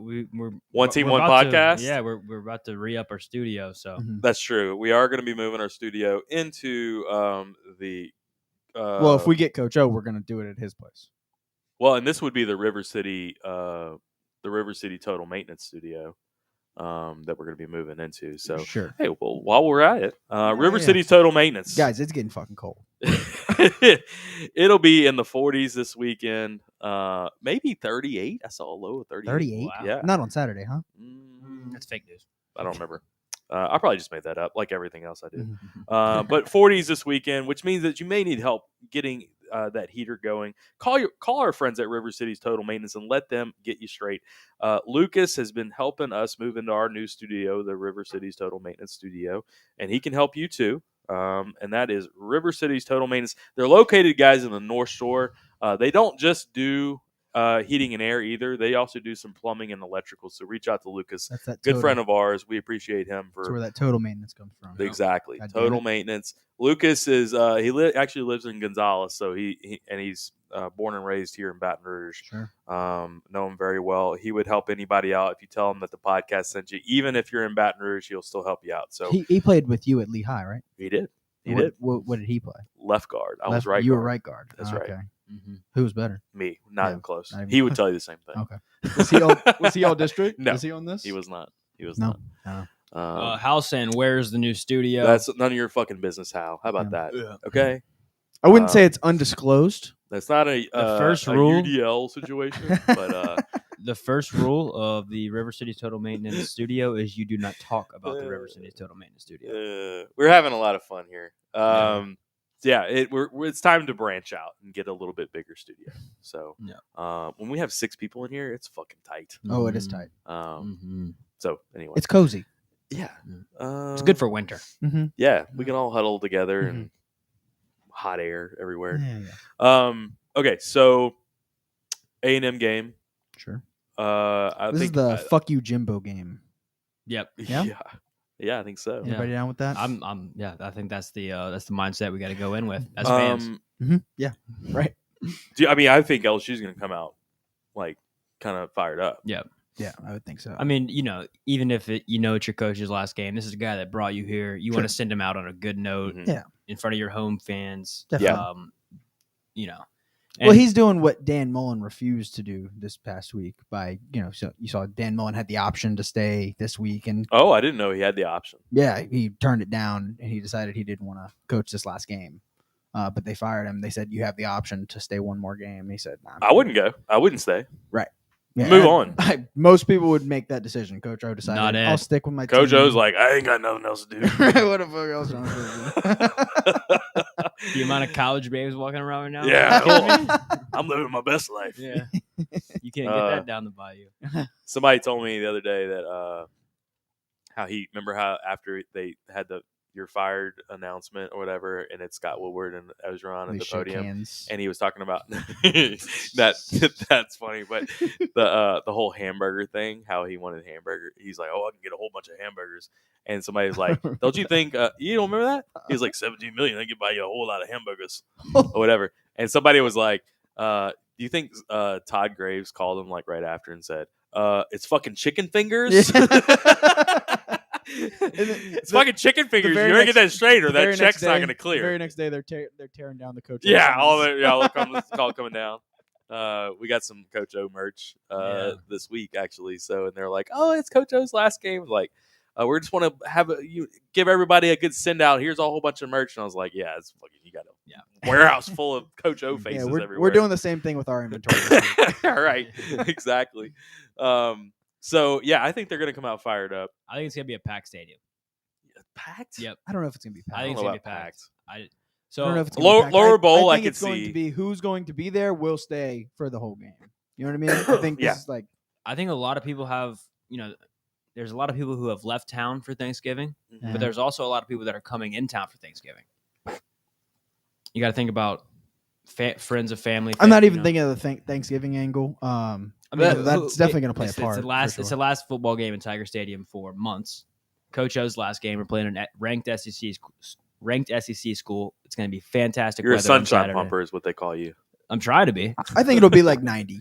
One team, we're one about to- podcast? yeah, we're about to re-up our studio. So Mhm. That's true. We are going to be moving our studio into the. Well, if we get Coach O, we're gonna do it at his place. Well, and this would be the River City Total Maintenance Studio that we're going to be moving into. So, Sure, hey, well, while we're at it, River yeah. City's Total Maintenance, guys, it's getting fucking cold. It'll be in the 40s this weekend. Maybe 38. I saw a low of 38. 38. Wow. Yeah. Not on Saturday, huh? that's fake news. I don't remember. I probably just made that up, like everything else I did. Mhm. But 40s this weekend, which means that you may need help getting that heater going. Call our friends at River City's Total Maintenance and let them get you straight. Lucas has been helping us move into our new studio, the River City's Total Maintenance Studio, and he can help you too. And that is River City's Total Maintenance. They're located, guys, in the North Shore. They don't just do heating and air either. They also do some plumbing and electrical. So reach out to Lucas, That's that good total. friend of ours. We appreciate him That's for where that total maintenance comes from. exactly God damn total it. maintenance. Lucas is actually lives in Gonzales, so he's born and raised here in Baton Rouge. Sure. Know him very well. He would help anybody out if you tell him that the podcast sent you. Even if you're in Baton Rouge, he'll still help you out. So He played with you at Lehigh, right? he did. He what, did. What did he play? Left guard. I was Left- right. You guard. were right guard. That's right. Okay. Mm-hmm. Who was better? Me, not Yeah, even close. not even He would close. tell you the same thing. Okay. Was he all district? No. Was he on this? He was not. He was No. not. No. Hal saying, "Where's the new studio?" That's none of your fucking business, Hal. How about that? Yeah. Okay. I wouldn't say it's undisclosed. That's not a first a rule- UDL situation, but The first rule of the River City Total Maintenance Studio is you do not talk about the River City Total Maintenance Studio. we're having a lot of fun here. It's time to branch out and get a little bit bigger studio. So when we have 6 people in here, it's fucking tight. Oh, it is tight. So anyway, It's cozy. yeah, It's good for winter. Mm-hmm. yeah. We can all huddle together Mhm. and hot air everywhere. Yeah. Okay, so A&M game. Sure. I This think is the fuck you Jimbo game. Yep. Yeah? yeah, I think so. Yeah. Anybody down with that? I think that's the mindset we got to go in with as fans. Mm-hmm. Yeah. Right. I think LSU's going to come out like kind of fired up. Yeah. Yeah, I would think so. I mean, even if it's your coach's last game, this is a guy that brought you here. You want to send him out on a good note Mhm. Yeah. in front of your home fans. Definitely. And Well, he's doing what Dan Mullen refused to do this past week by, so you saw Dan Mullen had the option to stay this week. And Oh, I didn't know he had the option. yeah, he turned it down and he decided he didn't want to coach this last game. But they fired him. They said, you have the option to stay one more game. He said, nah. I wouldn't go. I wouldn't stay. Yeah, Move on. Most people would make that decision. Coach O decided, Not Ed. I'll stick with my Coach team. O's like, I ain't got nothing else to do. What the fuck else? the amount of college babes walking around right now. Yeah. You kidding me? I'm living my best life. Yeah. You can't get that down the bayou. Somebody told me the other day that remember how after they had the "you're fired" announcement or whatever, and it's Scott Woodward and Ezra at the podium, and he was talking about that's funny, but the whole hamburger thing, how he wanted hamburger. He's like, I can get a whole bunch of hamburgers, and somebody's like, don't you think you don't remember that? He's like, 17 million, they could buy you a whole lot of hamburgers or whatever. And somebody was like, do you think Todd Graves called him like right after and said, it's fucking chicken fingers? It's fucking chicken fingers. You better get that straight, or that check's not going to clear. The very next day, they're tearing down the Coach O Yeah, signs. look, call coming down. We got some Coach O merch this week actually. So, and they're like, "Oh, it's Coach O's last game." Like, we just want to have give everybody a good send out. Here's a whole bunch of merch, and I was like, "Yeah, it's fucking you got a warehouse full of Coach O faces everywhere." We're doing the same thing with our inventory. this week. All right, exactly. So yeah, I think they're going to come out fired up. I think it's gonna be a packed stadium. Packed? Yep. I don't know if it's gonna be packed. I think it's know gonna be about packed. I don't know So if it's gonna be packed. Lower bowl, I think could it's going see. to be who's going to be there will stay for the whole game. You know what I mean? I think Yeah. this is like I think a lot of people have, there's a lot of people who have left town for Thanksgiving, Yeah. but there's also a lot of people that are coming in town for Thanksgiving. You got to think about friends of family. I'm not you even know. thinking of the Thanksgiving angle. I mean, That's definitely going to play a part. It's the last football game in Tiger Stadium for months. Coach O's last game. We're playing a ranked SEC school. It's going to be fantastic. You're a weather on sunshine Saturday. pumper, is what they call you. I'm trying to be. I think it'll be like 90.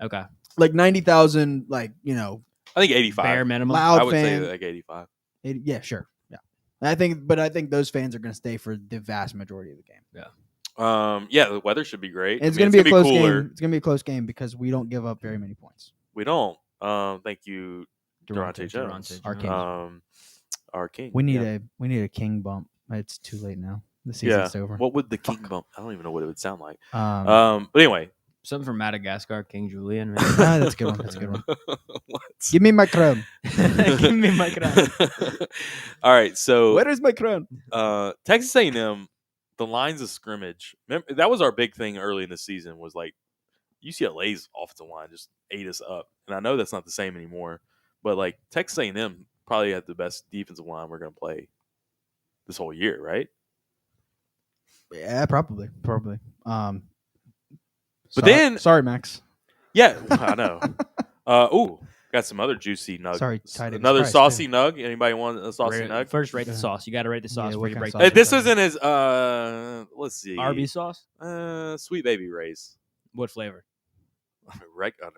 Okay. Like 90,000, like, I think 85. Bare minimum. loud I would fan. say like 85. Yeah, sure. Yeah. I think those fans are going to stay for the vast majority of the game. Yeah, the weather should be great. And it's going to be a close cooler. game. It's going to be a close game because we don't give up very many points. We don't. Thank you, Durante Jones. Our king. Our king. We need a king bump. It's too late now. The season's over. What would the king bump? I don't even know what it would sound like. Um, But anyway. Something from Madagascar, King Julian. that's a good one. That's a good one. What? Give me my crown. Give me my crown. All right, so Where is my crown? Texas A&M, the lines of scrimmage. Remember, that was our big thing early in the season. Was like UCLA's offensive line just ate us up, and I know that's not the same anymore. But like Texas A&M probably had the best defensive line we're going to play this whole year, right? Yeah, probably. But then- sorry, Max. Yeah, I know. Got some other juicy nuggets. Sorry, tight end Another Christ, saucy too. nug. Anybody want a saucy nug? First, rate the sauce. You got to rate the sauce Yeah, before what you kind break of the sauce? This down. isn't as let's see. Arby's sauce. Sweet Baby Ray's. What flavor? An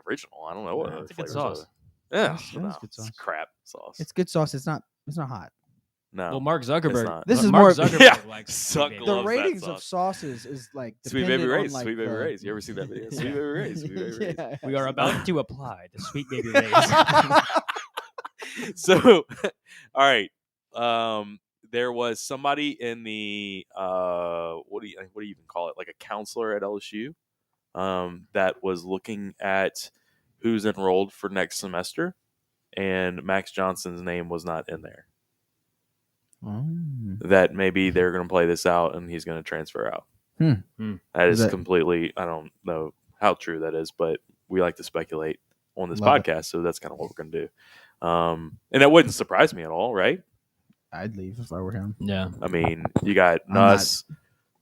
original. I don't know what Yeah, other it's a good flavors sauce. are there. Yeah, That is no, good it's sauce. crap sauce. It's good sauce. It's not hot. no. Well, Mark it's Zuckerberg. not. This is Mark more- Zuckerberg Yeah, likes Zuck Sweet Baby. The loves that ratings of sauce. sauces is like Sweet Baby dependent on, Ray's. like, Sweet Baby the- Ray's. You ever see that video? Sweet Baby Ray's. Sweet Baby Ray's. Yeah. We are about to apply the Sweet Baby Ray's. So, all right. There was somebody in the what do you even call it? Like a counselor at LSU, that was looking at who's enrolled for next semester, and Max Johnson's name was not in there. Oh. That maybe they're going to play this out and he's going to transfer out. That is Is that- completely. I don't know how true that is, but we like to speculate on this Love it. podcast, so that's kind of what we're going to do. And that wouldn't surprise me at all, right? I'd leave if I were him. Yeah. I mean, you got I'm not- Nuss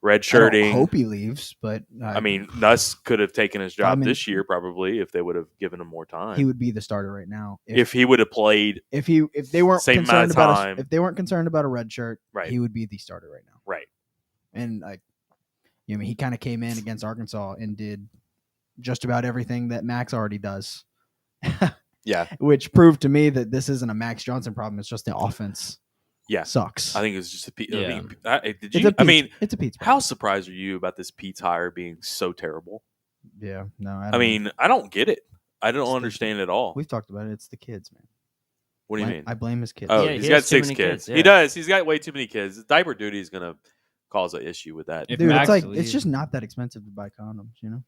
red I don't shirting. hope he leaves, but I mean, Nuss could have taken his job I mean- this year probably if they would have given him more time. he would be the starter right now. if he would have played if they weren't same amount concerned of about time. if they weren't concerned about a red shirt, Right. he would be the starter right now. right. And like, he kind of came in against Arkansas and did just about everything that Max already does. Yeah. Which proved to me that this isn't a Max Johnson problem. It's just the offense. Yeah. Sucks. I think it was just a Pete. Yeah. Did It's you? a I Pete's- mean, it's a Pete's how surprised are you about this Pete's hire being so terrible? Yeah, no. I mean, I don't get it. I don't It's the- understand at all. we've talked about it. It's the kids, man. What do you mean? I blame his kids. Oh, Yeah, he's he got has too 6 many kids. kids, yeah. He does. He's got way too many kids. Diaper duty is going to cause an issue with that. If Dude, Max it's like leaves- it's just not that expensive to buy condoms, you know.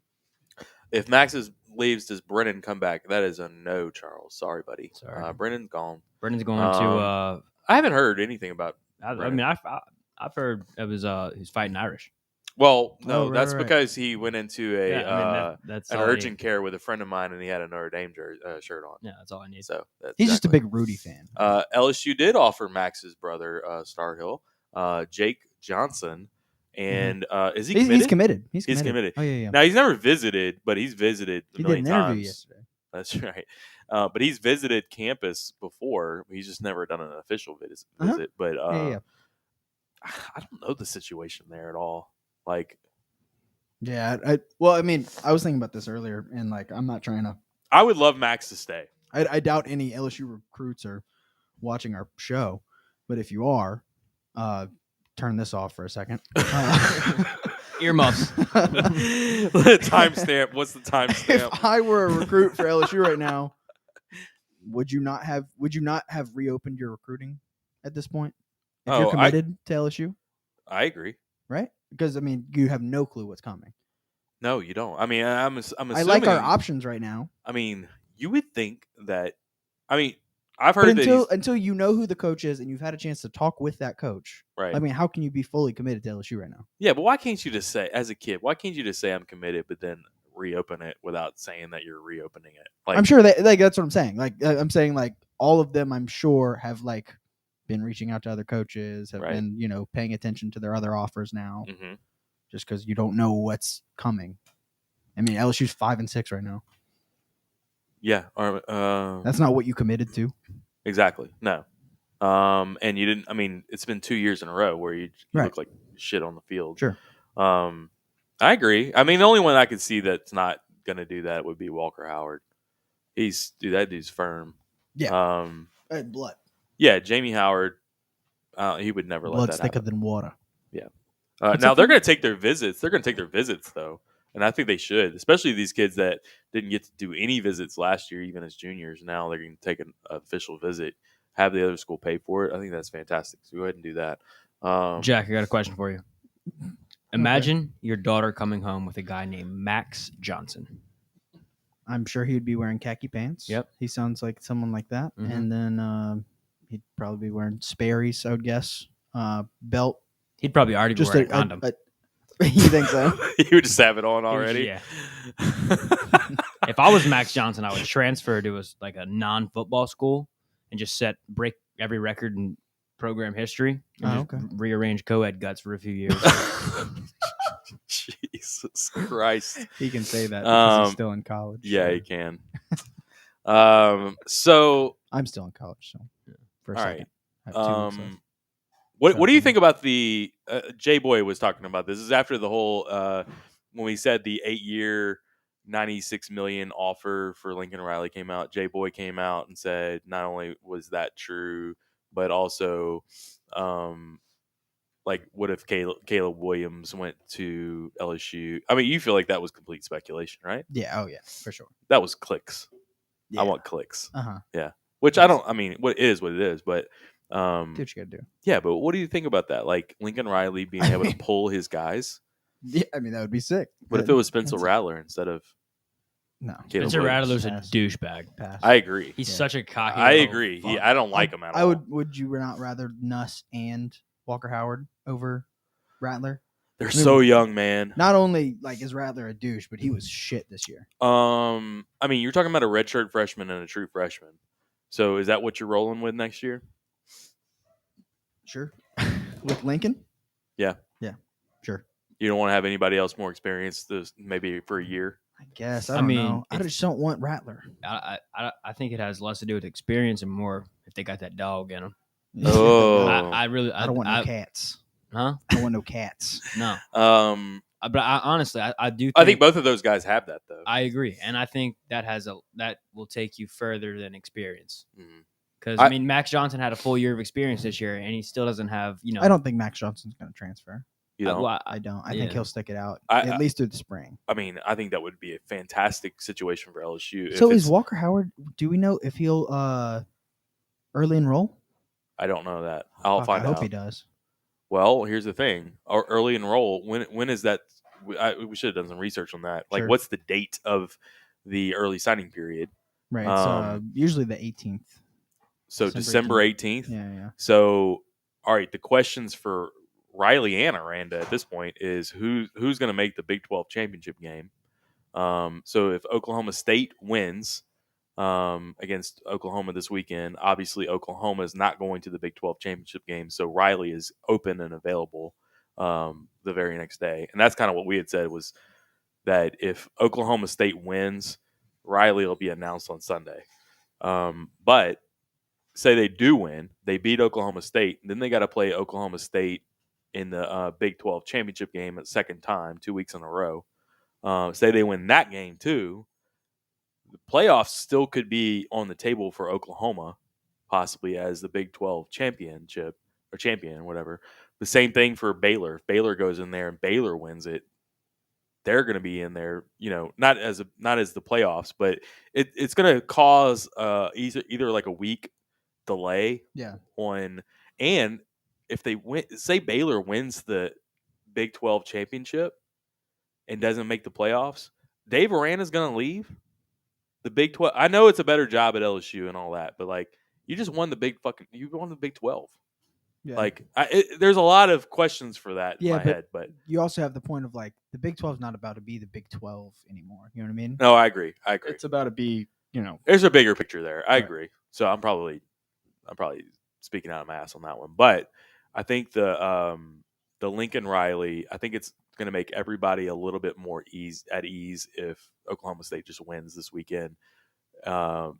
If Max leaves, does Brennan come back? That is a no, Charles. Sorry, buddy. Sorry. Brennan's gone. Brennan's going to. I haven't heard anything about. I Brennan. mean, I've heard it was he's fighting Irish. Well, no, right, that's right. because he went into a Yeah, I mean, that's an all I urgent need. care with a friend of mine, and he had a Notre Dame shirt on. Yeah, that's all I need. So that's He's just a exactly. big Rudy fan. LSU did offer Max's brother, Starhill, Jake Johnson, and is he committed? He's committed. He's He's committed. committed. Oh yeah. Now he's never visited, but he's visited a He did million an interview times. yesterday. That's right. But he's visited campus before. He's just never done an official visit. Uh-huh. But Yeah. I don't know the situation there at all. Like, Yeah. I mean, I was thinking about this earlier, and like, I'm not trying to. I would love Max to stay. I doubt any LSU recruits are watching our show, but if you are, turn this off for a second. Earmuffs. Timestamp. What's the timestamp? If I were a recruit for LSU right now, would you not have reopened your recruiting at this point? If Oh, you're committed to LSU, I agree. right? Because I mean, you have no clue what's coming. No, you don't. I mean, I'm assuming. I like our options right now, I mean, you would think that. I mean, I've but heard that he's until you know who the coach is and you've had a chance to talk with that coach, right. I mean, how can you be fully committed to LSU right now? Yeah, but why can't you just say, as a kid, why can't you just say I'm committed, but then reopen it without saying that you're reopening it? Like, I'm sure that like that's what I'm saying. Like I'm saying like all of them, I'm sure have like been reaching out to other coaches, have Right. been paying attention to their other offers now. Mhm. just because you don't know what's coming. I mean, LSU's 5-6 right now. Yeah. That's not what you committed to. Exactly. No. And you didn't. I mean, it's been 2 years in a row where you Right. look like shit on the field. Sure. I agree. I mean, the only one I could see that's not going to do that would be Walker Howard. That dude's firm. Yeah. Blood. Yeah, Jamie Howard. He would never let Blood's that thicker happen. than water. Yeah. What's Now up, they're man? going to take their visits. They're going to take their visits though, and I think they should, especially these kids that didn't get to do any visits last year, even as juniors. Now they're going to take an official visit, have the other school pay for it. I think that's fantastic. So go ahead and do that. Jack, I got a question for you. Imagine your daughter coming home with a guy named Max Johnson. I'm sure he'd be wearing khaki pants. Yep. He sounds like someone like that. Mhm. And then he'd probably be wearing Sperry's, I would guess. Belt. He'd probably already be Just wearing a condom. You think so? You would just have it on already. Yeah. If I was Max Johnson, I would transfer to a non-football school and just break every record in program history and just rearrange co-ed guts for a few years. Jesus Christ. He can say that because he's still in college. Yeah, so. he can. So I'm still in college, so for a all second. right. I have 2 weeks left. What do you think about the Jay Boy was talking about this? This is after the whole when we said the 8-year $96 million offer for Lincoln Riley came out. Jay Boy came out and said not only was that true, but also what if Caleb Williams went to LSU? I mean, you feel like that was complete speculation, right? Yeah, for sure. That was clicks. Yeah. I want clicks. Uh-huh. Which I don't. I mean, what it is, but Do what you gotta do. yeah. But what do you think about that? Like Lincoln Riley being able to pull his guys. Yeah, I mean that would be sick. What if it was Spencer Rattler instead of No. Caleb Spencer Williams? Rattler's a Pass. douchebag. Pass. I agree. He's Yeah. such a cocky. I little agree. fuck. I don't like him at all. Would you not rather Nuss and Walker Howard over Rattler? They're so young, man. Not only is Rattler a douche, but he was shit this year. I mean, you're talking about a redshirt freshman and a true freshman. So is that what you're rolling with next year? Sure. With Lincoln? Yeah. Yeah. Sure. You don't want to have anybody else more experienced, maybe for a year. I guess. I don't know. I just don't want Rattler. I think it has less to do with experience and more if they got that dog in them. Oh. I don't want no cats. Huh? I don't want no cats. No. But honestly, I do. I think both of those guys have that though. I agree, and I think that will take you further than experience. Mhm. Because I mean, Max Johnson had a full year of experience this year, and he still doesn't have. I don't think Max Johnson's going to transfer. You know, I don't. I think he'll stick it out I- at least through the spring. I mean, I think that would be a fantastic situation for LSU. So if is it's- Walker Howard? Do we know if he'll early enroll? I don't know that. I'll Fuck, find I out. hope he does. Well, here's the thing: Our early enroll. When is that? We should have done some research on that. Like, Sure. what's the date of the early signing period? Right. It's usually the 18th. So December December 18th. Yeah. So, all right. The questions for Riley and Aranda at this point is who's going to make the Big 12 championship game. So if Oklahoma State wins against Oklahoma this weekend, obviously Oklahoma is not going to the Big 12 championship game. So Riley is open and available the very next day. And that's kind of what we had said was that if Oklahoma State wins, Riley will be announced on Sunday. But say they do win, they beat Oklahoma State, then they got to play Oklahoma State in the Big 12 championship game a second time, 2 weeks in a row. Say they win that game too, the playoffs still could be on the table for Oklahoma, possibly as the Big 12 championship or champion, whatever. The same thing for Baylor. If Baylor goes in there and Baylor wins it, they're going to be in there, not as the playoffs, but it's going to cause either like a week delay on, and if they win, say Baylor wins the Big 12 championship and doesn't make the playoffs, Dave Aranda's going to leave the Big 12. I know it's a better job at LSU and all that, but like you just won the Big 12. Yeah. There's a lot of questions for that in my but head, but you also have the point of the Big 12 is not about to be the Big 12 anymore. You know what I mean? no, I agree. It's about to be, There's a bigger picture there. I Right. agree. So I'm probably speaking out of my ass on that one, but I think the Lincoln Riley, I think it's going to make everybody a little bit more at ease if Oklahoma State just wins this weekend.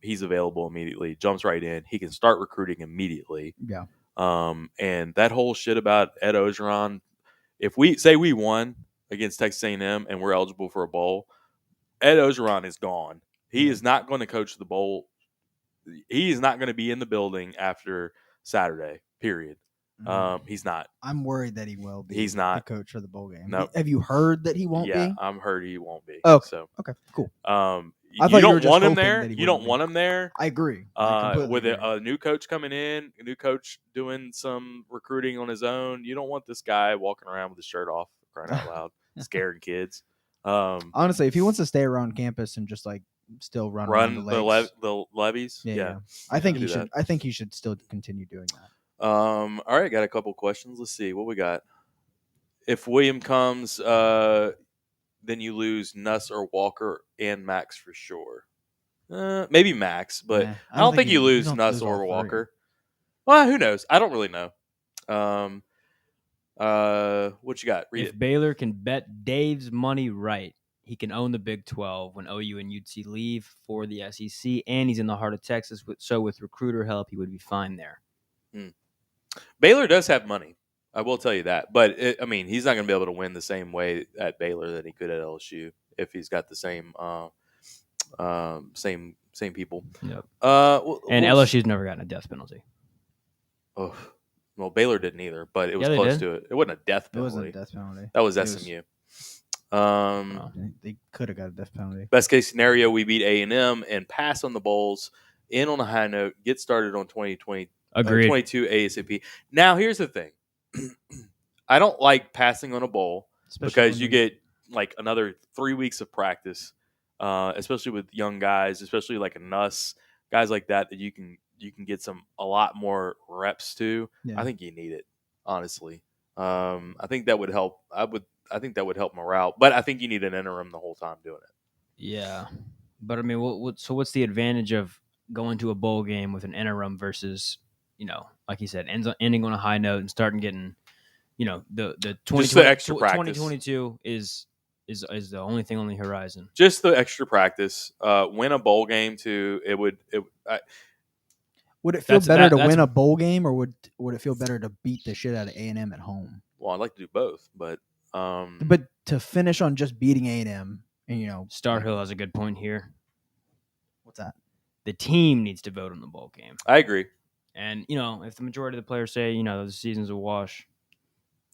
He's available immediately, jumps right in. He can start recruiting immediately. Yeah. And that whole shit about Ed Ogeron, if we say we won against Texas A&M and we're eligible for a bowl, Ed Ogeron is gone. He is not going to coach the bowl. He is not going to be in the building after Saturday, period. He's not. I'm worried that he will be. He's not the coach for the bowl game. No. Have you heard that he won't be? Yeah, I'm heard he won't be. Oh, so okay, cool. You don't want him there. You don't want him there. I agree. With a new coach coming in, a new coach doing some recruiting on his own, you don't want this guy walking around with his shirt off, crying out loud, scaring kids. Honestly, if he wants to stay around campus and just like still run the levies, yeah. I think he should. I think he should still continue doing that. All right, got a couple questions. Let's see what we got. If William comes, then you lose Nuss or Walker and Max for sure. Maybe Max, but I don't think you lose Nuss or Walker. Well, who knows? I don't really know. What you got? Read if it. Baylor can bet Dave's money right, he can own the Big 12 when OU and UT leave for the SEC, and he's in the heart of Texas. So with recruiter help, he would be fine there. Baylor does have money. I will tell you that. But, he's not going to be able to win the same way at Baylor that he could at LSU if he's got the same same people. Yep. And LSU's never gotten a death penalty. Oh, well, Baylor didn't either, but it was close to it. It wasn't a death penalty. It wasn't a death penalty. That was SMU. They could have got a death penalty. Best case scenario, we beat A&M and pass on the bowls, end on a high note, get started on 2020. Agreed. 22 ASAP. Now, here's the thing. I don't like passing on a bowl because you get like another 3 weeks of practice, especially with young guys, especially like a Nuss, guys like that you can get a lot more reps to. Yeah. I think you need it, honestly. I think that would help. I think that would help morale, but I think you need an interim the whole time doing it. Yeah, but I mean, what's the advantage of going to a bowl game with an interim versus, like you said, ending on a high note and starting getting, the 2022 is the only thing on the horizon. Just the extra practice. Win a bowl game too. Would it feel better to win a bowl game, or would it feel better to beat the shit out of A&M at home? Well, I'd like to do both, but to finish on just beating A&M, and Starhill has a good point here. What's that? The team needs to vote on the bowl game. I agree. And, if the majority of the players say, the season's a wash.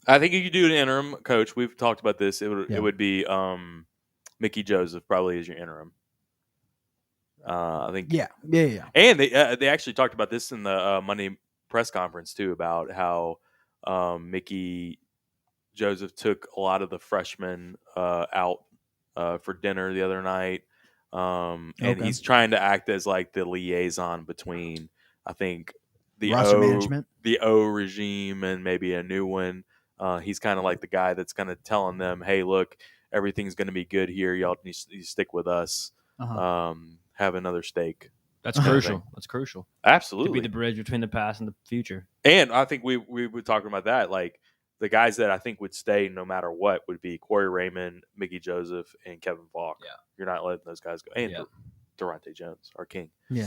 I think if you do an interim coach, we've talked about this, it would be Mickey Joseph probably as your interim. I think. Yeah. And they actually talked about this in the Monday press conference, too, about how Mickey Joseph took a lot of the freshmen out for dinner the other night. And he's trying to act as like the liaison between, I think, the O regime and maybe a new one. He's kind of like the guy that's kind of telling them, hey, look, everything's going to be good here. Y'all need to stick with us. Have another steak. That's crucial. That's crucial. Absolutely. To be the bridge between the past and the future. And I think we were talking about that. Like, the guys that I think would stay no matter what would be Corey Raymond, Mickey Joseph, and Kevin Falk. Yeah. You're not letting those guys go. And Durante Jones, our king. Yeah.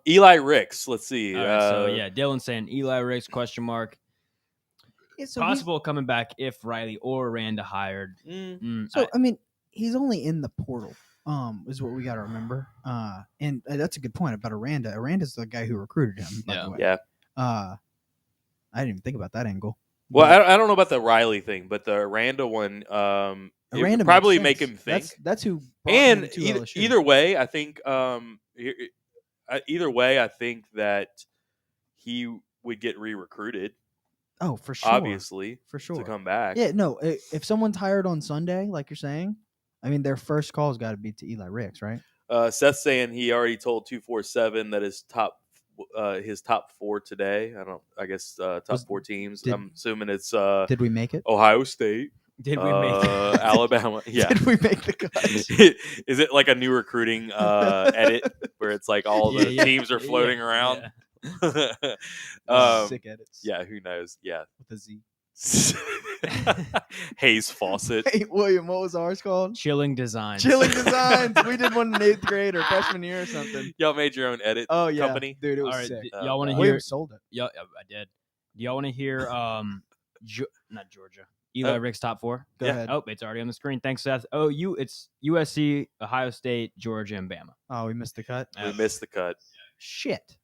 Eli Ricks, let's see. Right, Dylan's saying Eli Ricks, question mark. Yeah, possible coming back if Riley or Aranda hired. He's only in the portal, is what we got to remember. And that's a good point about Aranda. Aranda's the guy who recruited him, by the way. Yeah. I didn't even think about that angle. Well, I don't know about the Riley thing, but the Aranda one, Aranda probably make him think. That's who. And either way, I think. Either way, I think that he would get re-recruited. Oh, for sure. Obviously, for sure, to come back. Yeah, no. If someone's hired on Sunday, like you're saying, their first call's got to be to Eli Ricks, right? Seth's saying he already told 247 that his top four today. I guess top four teams. I'm assuming it's. Did we make it? Ohio State. Did we make it? Alabama. Yeah. Did we make the cut? Is it like a new recruiting edit where it's like all the teams are floating around? Sick edits. Yeah. Who knows? Yeah. With a Z. Hayes Fawcett. Hey, William, what was ours called? Chilling Designs. Chilling Designs. We did one in 8th grade or freshman year or something. Y'all made your own edit Oh yeah, company. dude, it was All right, sick. y'all want to William hear? sold it. Y'all, I did. Do y'all want to hear? Not Georgia. Eli Rick's top 4. Go ahead. Oh, it's already on the screen. Thanks, Seth. Oh, it's USC, Ohio State, Georgia, and Bama. Oh, we missed the cut. We missed the cut. Shit.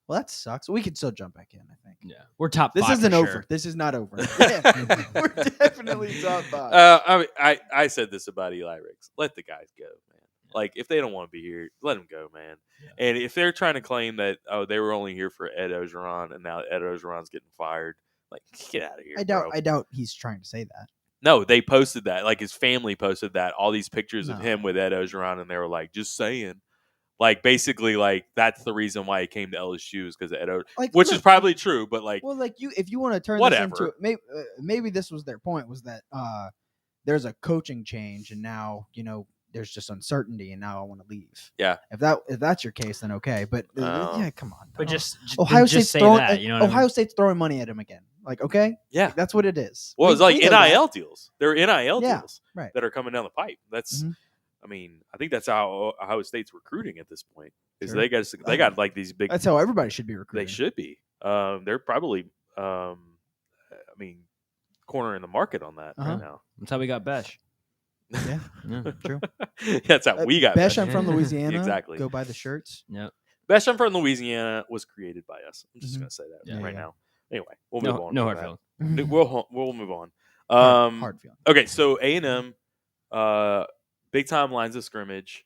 Well, that sucks. We could still jump back in, I think. Yeah, we're top. This 5 isn't for over. sure. This is not over. Yeah, we're definitely top 5. I mean, I said this about Eli Ricks. Let the guys go, man. Like, if they don't want to be here, let them go, man. Yeah. And if they're trying to claim that, they were only here for Ed Ogeron and now Ed Ogeron's getting fired, like, get out of here. I doubt he's trying to say that. No, they posted that. Like, his family posted that. All these pictures of him with Ed Ogeron, and they were like, just saying. Like, basically, like, that's the reason why he came to LSU is because of Ed Ogeron, which is probably true, but, like, well, like, if you want to turn whatever. this into maybe this was their point, was that there's a coaching change, and now, there's just uncertainty, and now I want to leave. Yeah. If that's your case, then okay. But yeah, come on. But just Ohio just State's say throwing that. You know, what I Ohio mean? State's throwing money at him again. Like, okay, Yeah. Like, that's what it is. Well, it's like we know that. NIL deals. There are NIL Yeah, deals right. that are coming down the pipe. That's, I mean, I think that's how Ohio State's recruiting at this point. Is Sure. they got like these big. That's how everybody should be recruiting. They should be. They're probably, I mean, cornering the market on that right now. That's how we got Besh. Yeah, true. That's how we got Besh. Besh. I'm from Louisiana. Exactly. Go buy the shirts. Yep. Besh, I'm from Louisiana, was created by us. I'm just going to say that Yeah. right Yeah. now. Anyway, we'll move on. No from hard that. feelings. We'll move on. Hard feeling. Okay, so A&M, big time lines of scrimmage.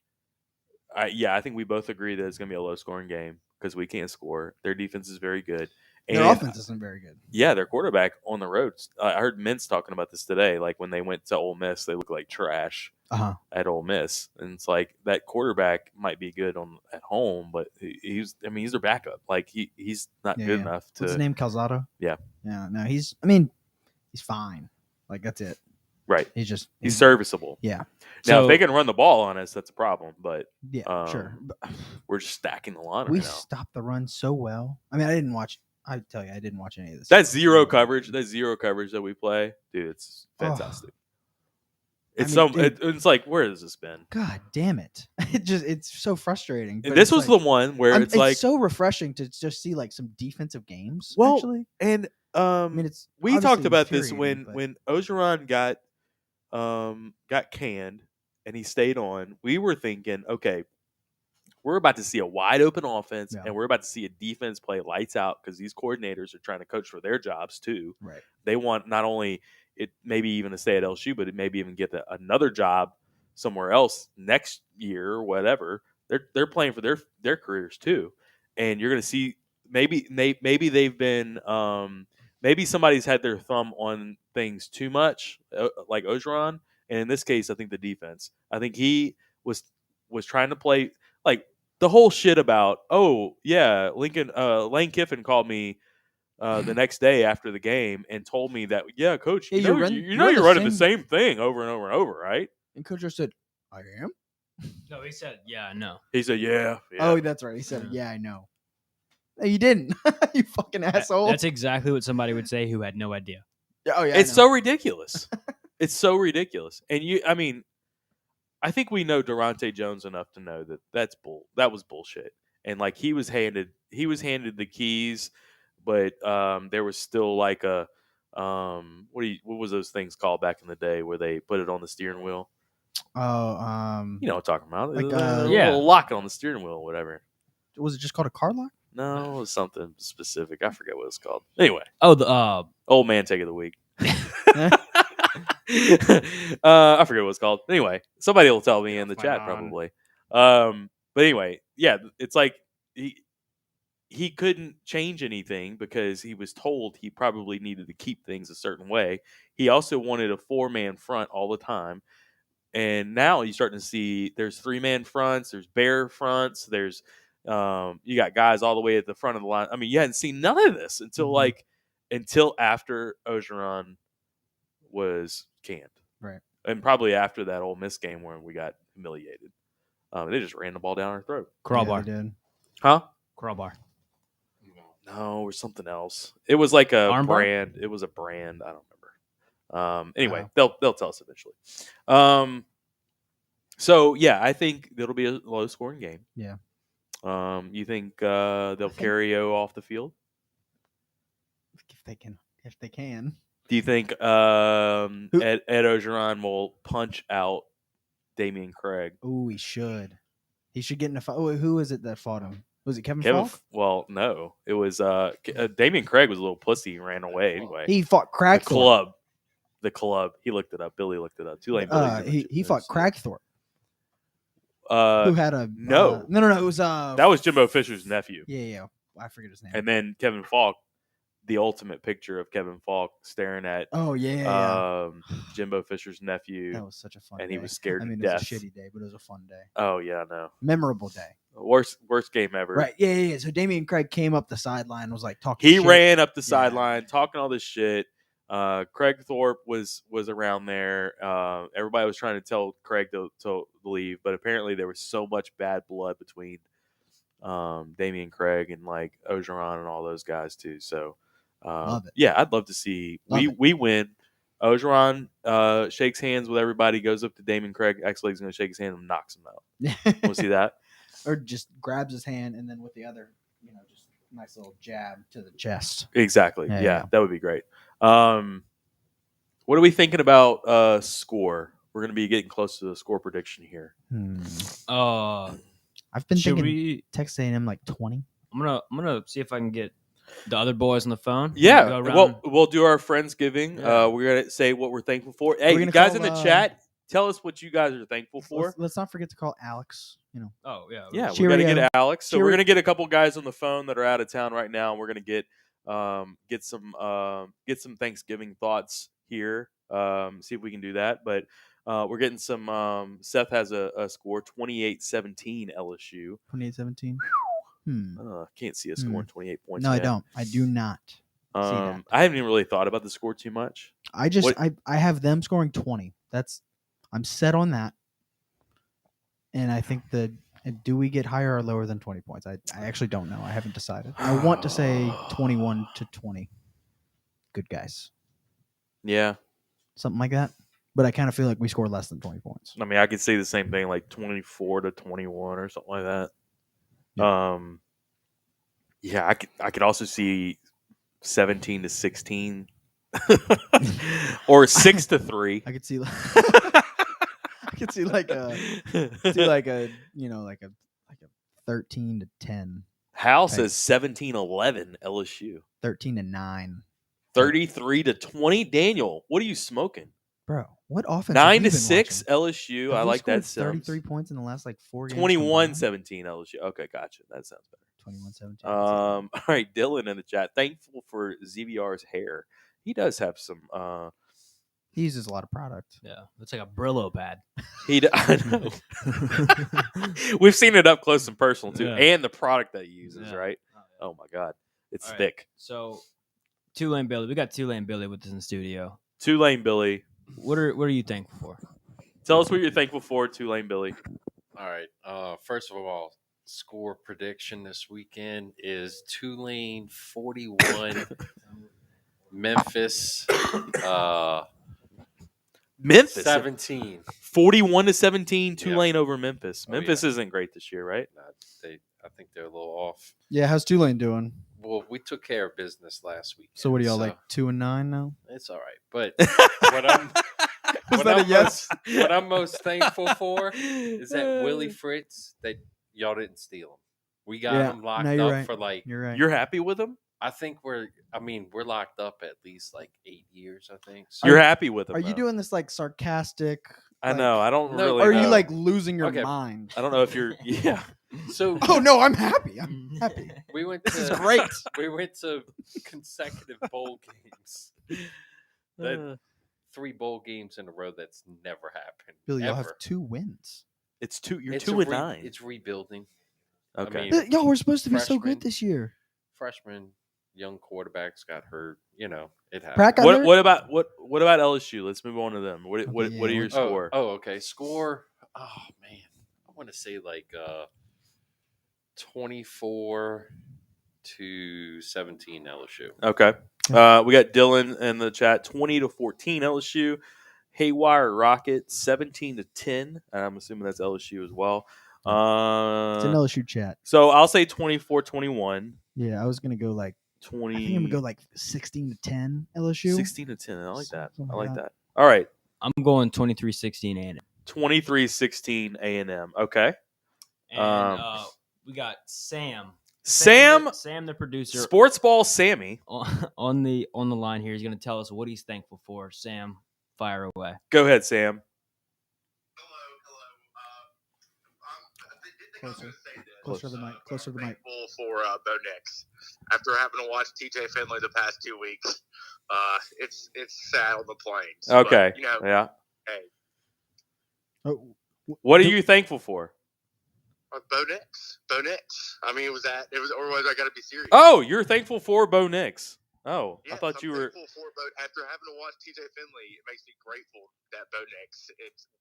I think we both agree that it's going to be a low scoring game because we can't score. Their defense is very good. Their offense isn't very good. Yeah, their quarterback on the road. I heard Mintz talking about this today. Like when they went to Ole Miss, they look like trash at Ole Miss, and it's like that quarterback might be good at home, but he's their backup. Like he's not good enough to. What's his name? Calzado. Yeah. Yeah. No, he's fine. Like, that's it. Right. He's serviceable. Yeah. Now, if they can run the ball on us, that's a problem. But yeah, sure. But we're just stacking the line we right now. stopped the run so well. I mean, I didn't watch any of this. That's zero coverage. That zero coverage that we play, dude. It's fantastic. It's like, where has this been? God damn it! It's so frustrating. And this was the one where it's like so refreshing to just see like some defensive games. Well, actually, and I mean, it's we talked obviously about this infuriating, when Ogeron got canned and he stayed on. We were thinking, okay, we're about to see a wide open offense, and we're about to see a defense play lights out because these coordinators are trying to coach for their jobs too. Right. They want not only it maybe even to stay at LSU, but it maybe even get another job somewhere else next year or whatever. They're playing for their careers too, and you're going to see maybe they've been maybe somebody's had their thumb on things too much, like Ogeron, and in this case, I think the defense. I think he was trying to play like the whole shit about Lane Kiffin called me the next day after the game and told me that coach, you're running the same thing over and over and over, right? And coach just said, "I am." No, he said, "Yeah, I know." He said, "Yeah." Oh, that's right. He said, "Yeah, I know." No, you didn't. You fucking asshole. That's exactly what somebody would say who had no idea. Oh yeah, it's so ridiculous. It's so ridiculous, and I think we know Durante Jones enough to know that that was bullshit. And like he was handed the keys, but there was still like a what was those things called back in the day where they put it on the steering wheel? Oh, you know what I'm talking about? Like a little lock on the steering wheel or whatever. Was it just called a car lock? No, it was something specific. I forget what it's called. Anyway. Oh, the old man take of the week. I forget what it's called. Anyway, somebody will tell me in the chat probably. But anyway, yeah, it's like he couldn't change anything because he was told he probably needed to keep things a certain way. He also wanted a 4-man front all the time. And now you're starting to see there's 3-man fronts, there's bear fronts, there's you got guys all the way at the front of the line. I mean, you hadn't seen none of this until after Ogeron was canned, right? And probably after that Ole Miss game where we got humiliated. They just ran the ball down our throat. Crowbar, did. Huh? Crowbar. No, or something else. It was like a Armbar? brand. It was a brand. I don't remember Anyway, Wow. they'll tell us eventually. So yeah, I think it'll be a low scoring game. Yeah. You think they'll carry O off the field? If they can. Do you think Ed Ogeron will punch out Damian Craig? Oh, he should. He should get in a fight. Oh, who is it that fought him? Was it Kevin Kevin, Falk? well, no, it was Damian Craig was a little pussy and ran away anyway. He fought Cragthorpe. The club. He looked it up. Billy looked it up. Tulane Billy. He fought Cragthorpe, Uh, who had a no. no. It was that was Jimbo Fisher's nephew. yeah. I forget his name. And then Kevin Falk, the ultimate picture of Kevin Falk staring at Oh yeah. Jimbo Fisher's nephew. That was such a fun and day. he was scared I mean, to it death. was a shitty day, but it was a fun day. Oh yeah, no. Memorable day. Worst game ever. Right. Yeah. So Damian Craig came up the sideline and was like talking He shit. ran up the Yeah. sideline talking all this shit. Craig Thorpe was around there. Everybody was trying to tell Craig to leave, but apparently there was so much bad blood between Damian Craig and like Ogeron and all those guys too. So Love it. yeah, I'd love to see we win. Ogeron shakes hands with everybody, goes up to Damian Craig, actually he's going to shake his hand and knocks him out. Want to see that? Or just grabs his hand and then with the other, just nice little jab to the chest. Exactly. Yeah, Yeah, yeah. that would be great. What are we thinking about score? We're going to be getting close to the score prediction here. I've been Should thinking we? Texas A&M like 20. I'm gonna see if I can get the other boys on the phone. Yeah, Go around. well, we'll do our Friendsgiving. Yeah. We're going to say what we're thankful for. Hey, We're you gonna guys call, in the chat, tell us what you guys are thankful for. Let's not forget to call Alex. Oh yeah. Yeah, we're Cheerio. going to get Alex. So we're Cheerio. going to get a couple guys on the phone that are out of town right now, and we're going to get some Thanksgiving thoughts here. See if we can do that. But we're getting some. Seth has a score 28-17 LSU. 28-17. Can't see a score in 28 points. No, I yet. don't. I do not see that. I haven't even really thought about the score too much. I have them scoring 20. I'm set on that. And I think do we get higher or lower than 20 points? I actually don't know. I haven't decided. I want to say 21-20. Good guys. Yeah. Something like that. But I kind of feel like we score less than 20 points. I mean, I could say the same thing, like 24-21 or something like that. Yeah, I could also see 17-16 or 6-3. I could see I could see like a 13-10, Hal says 17-11 LSU. 13-9. 33-20. Daniel, what are you smoking? Bro, what offense? have you been 9-6 watching? LSU. Have I we like that. scored Sounds 33 points in the last like 4 games. 21-17 LSU. Okay, gotcha. That sounds better. 21-17. All right, Dylan in the chat. Thankful for ZVR's hair. He does have some. He uses a lot of product. Yeah, it's like a Brillo pad. I know. We've seen it up close and personal too, Yeah. and the product that he uses. Yeah. Right? Oh my God, it's All right. thick. So, Tulane Billy, we got Tulane Billy with us in the studio. Tulane Billy, What are you thankful for? tell us what you're thankful for, Tulane Billy. All right. First of all, score prediction this weekend is Tulane 41, Memphis Memphis 17. 41-17. Tulane over Memphis. Oh, Memphis yeah. isn't great this year, right? I think they're a little off. Yeah, how's Tulane doing? Well, we took care of business last week. So what are y'all like 2-9 now? It's all right. But what I'm Was that a yes? what I'm most thankful for is that Willie Fritz, that y'all didn't steal him. We got him locked no, you're up right. for like, You're right. You're happy with him? I think we're locked up at least like 8 years, I think. So You're happy with him? Are you though. doing this like sarcastic? I know. I don't No, really. Or are know. you like losing your Okay. mind? I don't know if you're. Yeah. So Oh no, I'm happy. I'm happy. we went This to is great. we went to consecutive bowl games. That 3 bowl games in a row, that's never happened. Billy, y'all ever. have 2 wins. It's two. You're It's 2-9. It's rebuilding. Okay. I mean, Y'all were supposed to be so freshman. good this year. Freshman young quarterbacks got hurt. It happened. Pratt got hurt? What about LSU? Let's move on to them. What yeah, are your what- score? Oh, okay. Score. Oh man, I want to say like 24-17 LSU. Okay. Okay. We got Dylan in the chat, 20-14 LSU. Haywire Rocket, 17-10. I'm assuming that's LSU as well. It's an LSU chat. So I'll say 24-21. Yeah, I was gonna go like 20. I think I'm gonna go like 16-10 LSU. 16-10. I like that. Something I like like that. that. All right. I'm going 23-16 A&M. 23-16 A&M. Okay. And we got Sam. Sam, Sam, the producer, Sports Ball Sammy. on the line here. He's going to tell us what he's thankful for. Sam, fire away. Go ahead, Sam. Closer to the mic. Closer to the mic. Thankful for Bo Nix. After having to watch TJ Finley the past 2 weeks, it's sad on the plains. Okay. But, yeah. Hey, What are you thankful for? Bo Nix. Bo Nix. I mean, or was I got to be serious? Oh, you're thankful for Bo Nix. Oh, Yes, I thought I'm you were. thankful for Bo. After having to watch TJ Finley, it makes me grateful that Bo Nix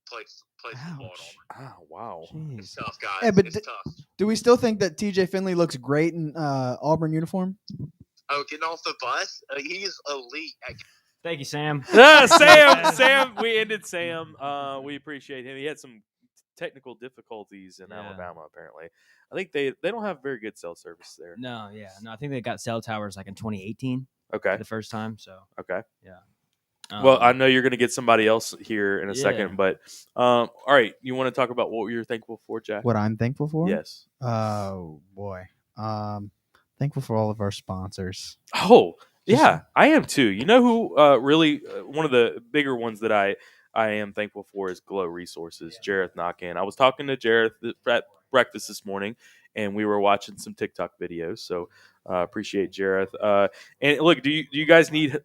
plays football at Auburn. Oh, wow. It's tough, guys. Yeah, but it's tough. Do we still think that TJ Finley looks great in Auburn uniform? Oh, getting off the bus, he's elite. Thank you, Sam. Sam, we ended Sam. We appreciate him. He had some technical difficulties in Alabama, apparently. I think they don't have very good cell service there. No, I think they got cell towers like in 2018 Okay. the first time. So Okay. yeah. Well, I know you're going to get somebody else here in a Yeah. second, but all right. You want to talk about what you're thankful for, Jack? What I'm thankful for? Yes. Oh boy. Thankful for all of our sponsors. Oh, yeah, I am too. You know who really one of the bigger ones that I am thankful for is Glow Resources. Jareth Knockin. I was talking to Jareth at breakfast this morning, and we were watching some TikTok videos. So appreciate Jareth. And look, do you guys need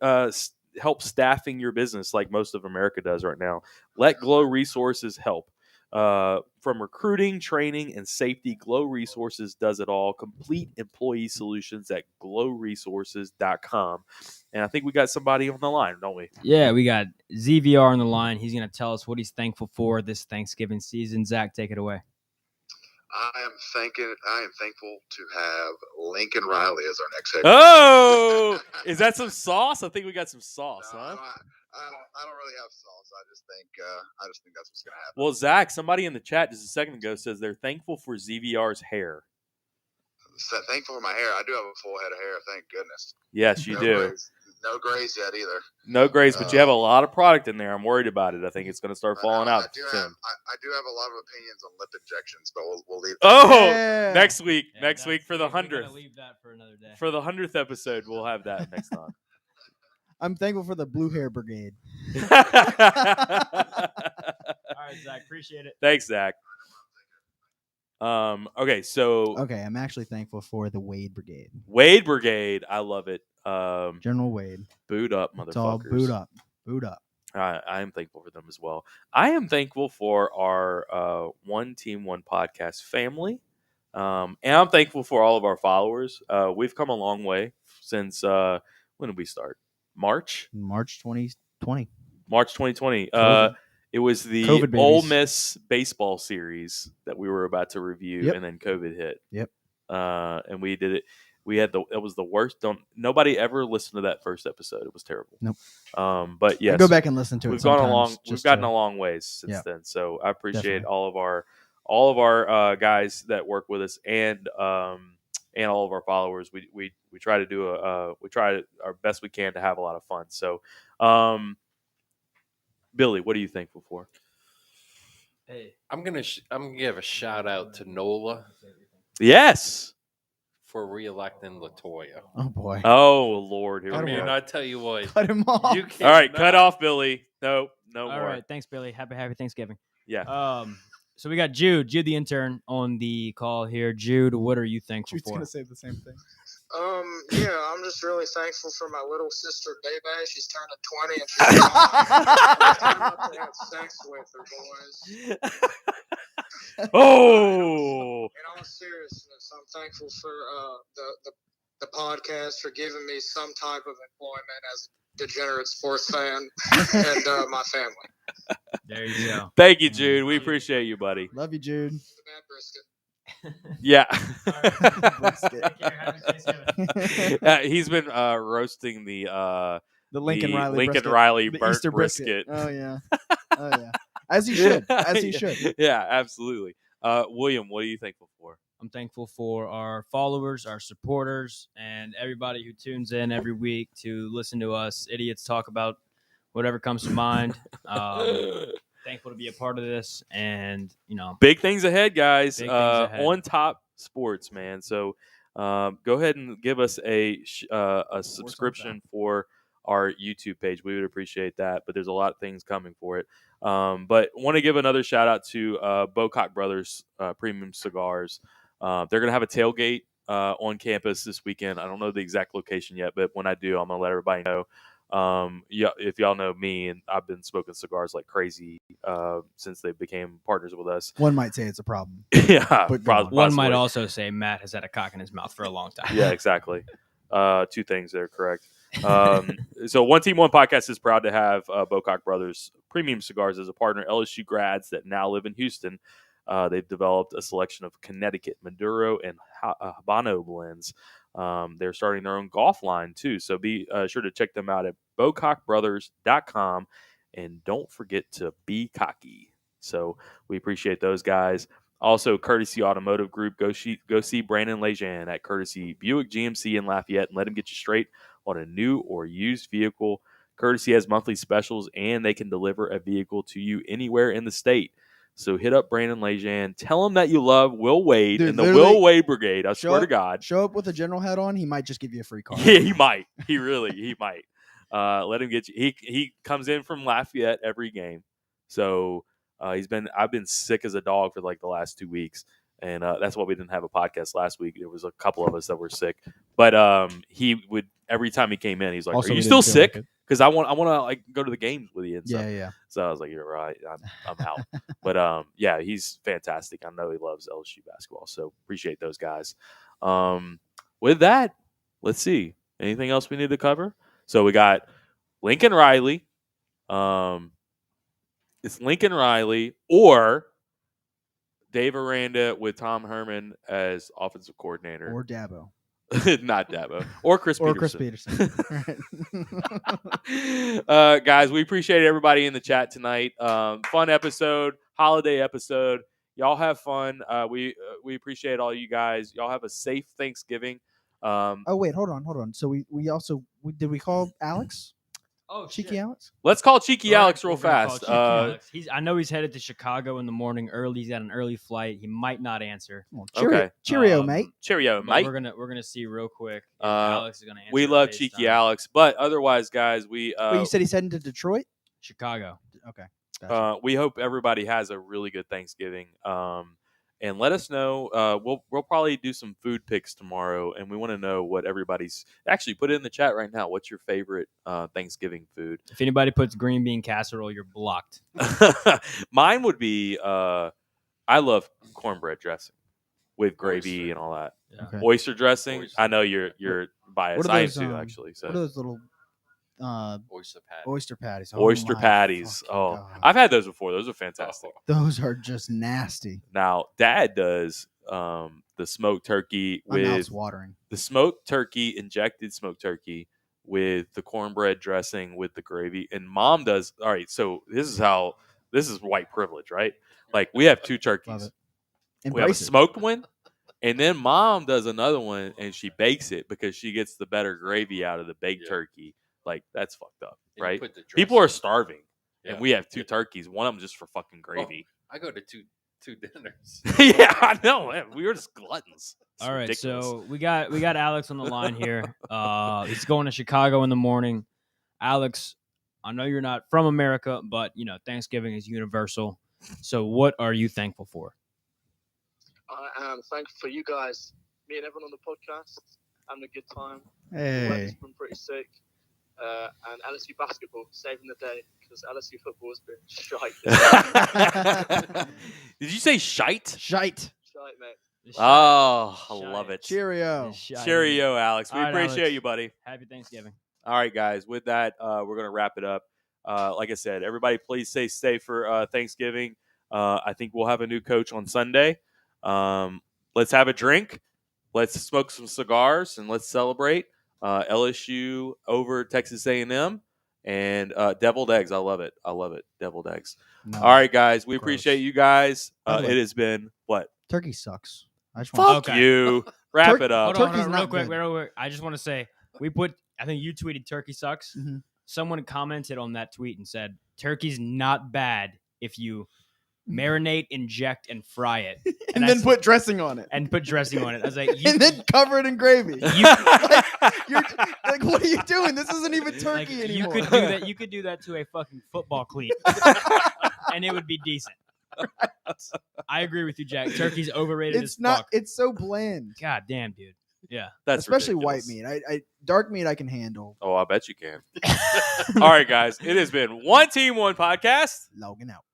help staffing your business like most of America does right now? Let Glow Resources help. From recruiting, training, and safety, Glow Resources does it all. Complete employee solutions at glowresources.com. And I think we got somebody on the line, don't we? Yeah, we got ZVR on the line. He's going to tell us what he's thankful for this Thanksgiving season. Zach, take it away. I am thankful to have Lincoln Riley as our next head coach. Oh, is that some sauce? I think we got some sauce, No, huh? I don't really have sauce. I just think that's what's gonna happen. Well, Zach, somebody in the chat just a second ago says they're thankful for ZVR's hair. So thankful for my hair. I do have a full head of hair. Thank goodness. Yes, you no do. Grays. No grays yet either. No grays, but you have a lot of product in there. I'm worried about it. I think it's going to start falling out I do soon. have a lot of opinions on lip injections, but we'll leave. Oh, Yeah. next week. Yeah, next week for the we're gonna 100th. leave that for another day. For the 100th episode, we'll have that next time. I'm thankful for the Blue Hair Brigade. All right, Zach, appreciate it. Thanks, Zach. Okay, so Okay, I'm actually thankful for the Wade Brigade. Wade Brigade, I love it. General Wade. Boot up, It's all motherfuckers. boot up. Boot up. I am thankful for them as well. I am thankful for our One Team One podcast family, and I'm thankful for all of our followers. We've come a long way since when did we start? March 2020. March 2020. COVID. It was the COVID Ole babies. Miss baseball series that we were about to review, Yep. and then COVID hit. Yep. And we did it. It was the worst. Nobody ever listened to that first episode. It was terrible. Nope. But yes, I go back and listen to it. we've gone along. sometimes We've just gotten to- a long ways since Yeah. then. So I appreciate Definitely. all of our guys that work with us and all of our followers. We try to do our best we can to have a lot of fun. So, Billy, what are you thankful for? Hey, I'm gonna give a shout out to Nola Yes. for reelecting Latoya. Oh boy. Oh Lord, here I we mean, go. I tell you what, Cut him off. you All cannot, right, cut off, Billy. No all more. right, thanks, Billy. Happy Thanksgiving. Yeah. So we got Jude the intern on the call here. Jude, what are you thankful Jude's for? gonna say the same thing. Yeah, I'm just really thankful for my little sister, Bebe. She's turning 20, and she's about to have sex with her boys. Oh. In all seriousness, I'm thankful for the podcast for giving me some type of employment as a degenerate sports fan and my family. There you go. Thank you, Jude. We appreciate you, buddy. Love you, Jude. The bad brisket. Yeah. He's He's been roasting the the Lincoln the Riley Lincoln brisket. Riley The burnt Easter brisket. Oh yeah. Oh yeah. As he should. As he should. Yeah, absolutely. William, what are you thankful for? I'm thankful for our followers, our supporters, and everybody who tunes in every week to listen to us idiots talk about whatever comes to mind. Thankful to be a part of this, and Big things ahead, guys. Big things ahead. On Top Sports, man. So go ahead and give us a subscription for our YouTube page. We would appreciate that. But there's a lot of things coming for it. But want to give another shout out to Boccock Brothers Premium Cigars. They're going to have a tailgate on campus this weekend. I don't know the exact location yet, but when I do, I'm going to let everybody know. Yeah, if y'all know me, and I've been smoking cigars like crazy since they became partners with us. One might say it's a problem. Yeah, But go on. one might also say Matt has had a cock in his mouth for a long time. Yeah, exactly. Two things there, correct. So One Team One Podcast is proud to have Boccock Brothers Premium Cigars as a partner. LSU grads that now live in Houston. They've developed a selection of Connecticut, Maduro, and Habano blends. They're starting their own golf line, too. So be sure to check them out at BoccockBrothers.com. And don't forget to be cocky. So we appreciate those guys. Also, Courtesy Automotive Group. Go see Brandon Lejean at Courtesy Buick GMC in Lafayette and let him get you straight on a new or used vehicle. Courtesy has monthly specials, and they can deliver a vehicle to you anywhere in the state. So hit up Brandon Lejean. Tell him that you love Will Wade Dude, and the literally, Will Wade Brigade. I swear to God. Show up with a general hat on. He might just give you a free car. Yeah, he might. He might. Let him get you. He comes in from Lafayette every game. So I've been sick as a dog for like the last 2 weeks. And that's why we didn't have a podcast last week. There was a couple of us that were sick. But he would, every time he came in, he's like, Also, "Are you we still didn't feel like sick?" it. Because I want to like go to the games with you and stuff. Yeah. So I was like, "You're right. I'm out." But yeah, he's fantastic. I know he loves LSU basketball. So appreciate those guys. With that, let's see. Anything else we need to cover? So we got Lincoln Riley. It's Lincoln Riley or Dave Aranda with Tom Herman as offensive coordinator. Or Dabo. Not Dabo. Or Chris Or Peterson. Chris Peterson. Guys, we appreciate everybody in the chat tonight. Fun episode, holiday episode. Y'all have fun. We appreciate all you guys. Y'all have a safe Thanksgiving. Oh wait, hold on. So we also did we call Alex? Oh, Cheeky Alex? Let's call Cheeky All right, Alex real we're gonna call fast. Cheeky Alex. I know he's headed to Chicago in the morning early. He's got an early flight. He might not answer. Well, Okay. Cheerio, mate. Cheerio, But mate. we're gonna see real quick if Uh, Alex is gonna answer. We on love FaceTime. Cheeky Alex, but otherwise, guys, we Wait, you said he's heading to Detroit? Chicago. Okay. Gotcha. we hope everybody has a really good Thanksgiving. And let us know. We'll probably do some food picks tomorrow, and we want to know what everybody's actually put it in the chat right now. What's your favorite Thanksgiving food? If anybody puts green bean casserole, you're blocked. Mine would be I love cornbread dressing with gravy and all that. Yeah. Okay. Oyster dressing. Oyster. I know you're biased. What are I am those, too, actually. So What are those little Oyster patty. oyster patties? Oh oyster my patties. fucking Oh, God. I've had those before. Those are fantastic. Those are just nasty. Now, Dad does the smoked turkey My mouth's with watering. the smoked turkey, injected smoked turkey with the cornbread dressing with the gravy. And Mom does. All right, so this is white privilege, right? Like we have two Love turkeys. it. We have a Embrace it. smoked one, and then Mom does another one, and she bakes it because she gets the better gravy out of the baked turkey. Like that's fucked up, And you right? put the People are dressing- starving, Yeah. and we have two turkeys. One of them just for fucking gravy. I go to two dinners. Yeah, I know. Man. We were just gluttons. It's All right, ridiculous. so we got Alex on the line here. He's going to Chicago in the morning. Alex, I know you're not from America, but Thanksgiving is universal. So what are you thankful for? I am thankful for you guys, me and everyone on the podcast, having a good time. The Hey. weather's been pretty sick. And LSU basketball saving the day because LSU football has been shite. Did you say shite? Shite. Shite, mate. Oh, I love it. Cheerio. Cheerio, Alex. We All right, appreciate Alex. you, buddy. Happy Thanksgiving. All right, guys. With that, we're going to wrap it up. Like I said, everybody please stay safe for Thanksgiving. I think we'll have a new coach on Sunday. let's have a drink. Let's smoke some cigars and let's celebrate LSU over Texas A&M and deviled eggs. I love it. Deviled eggs. No, All right, guys. We gross. appreciate you guys. By the way- It has been what? Turkey sucks. I just Fuck want Okay. you. Wrap Turkey- it up. Hold on, Turkey's real not quick, good. real quick. I just want to say I think you tweeted turkey sucks. Mhm. Someone commented on that tweet and said turkey's not bad if you marinate, inject, and fry it, And then put dressing on it. and put dressing on it. I was like, you, And then cover it in gravy. you, You're like, what are you doing? This isn't even like, turkey you anymore. could do that. You could do that to a fucking football cleat, and it would be decent. I agree with you, Jack. Turkey's overrated It's as not. fuck. It's so bland. God damn, dude. Yeah. That's especially ridiculous. white meat. I dark meat I can handle. Oh, I bet you can. All right, guys. It has been One Team, One Podcast. Logan out.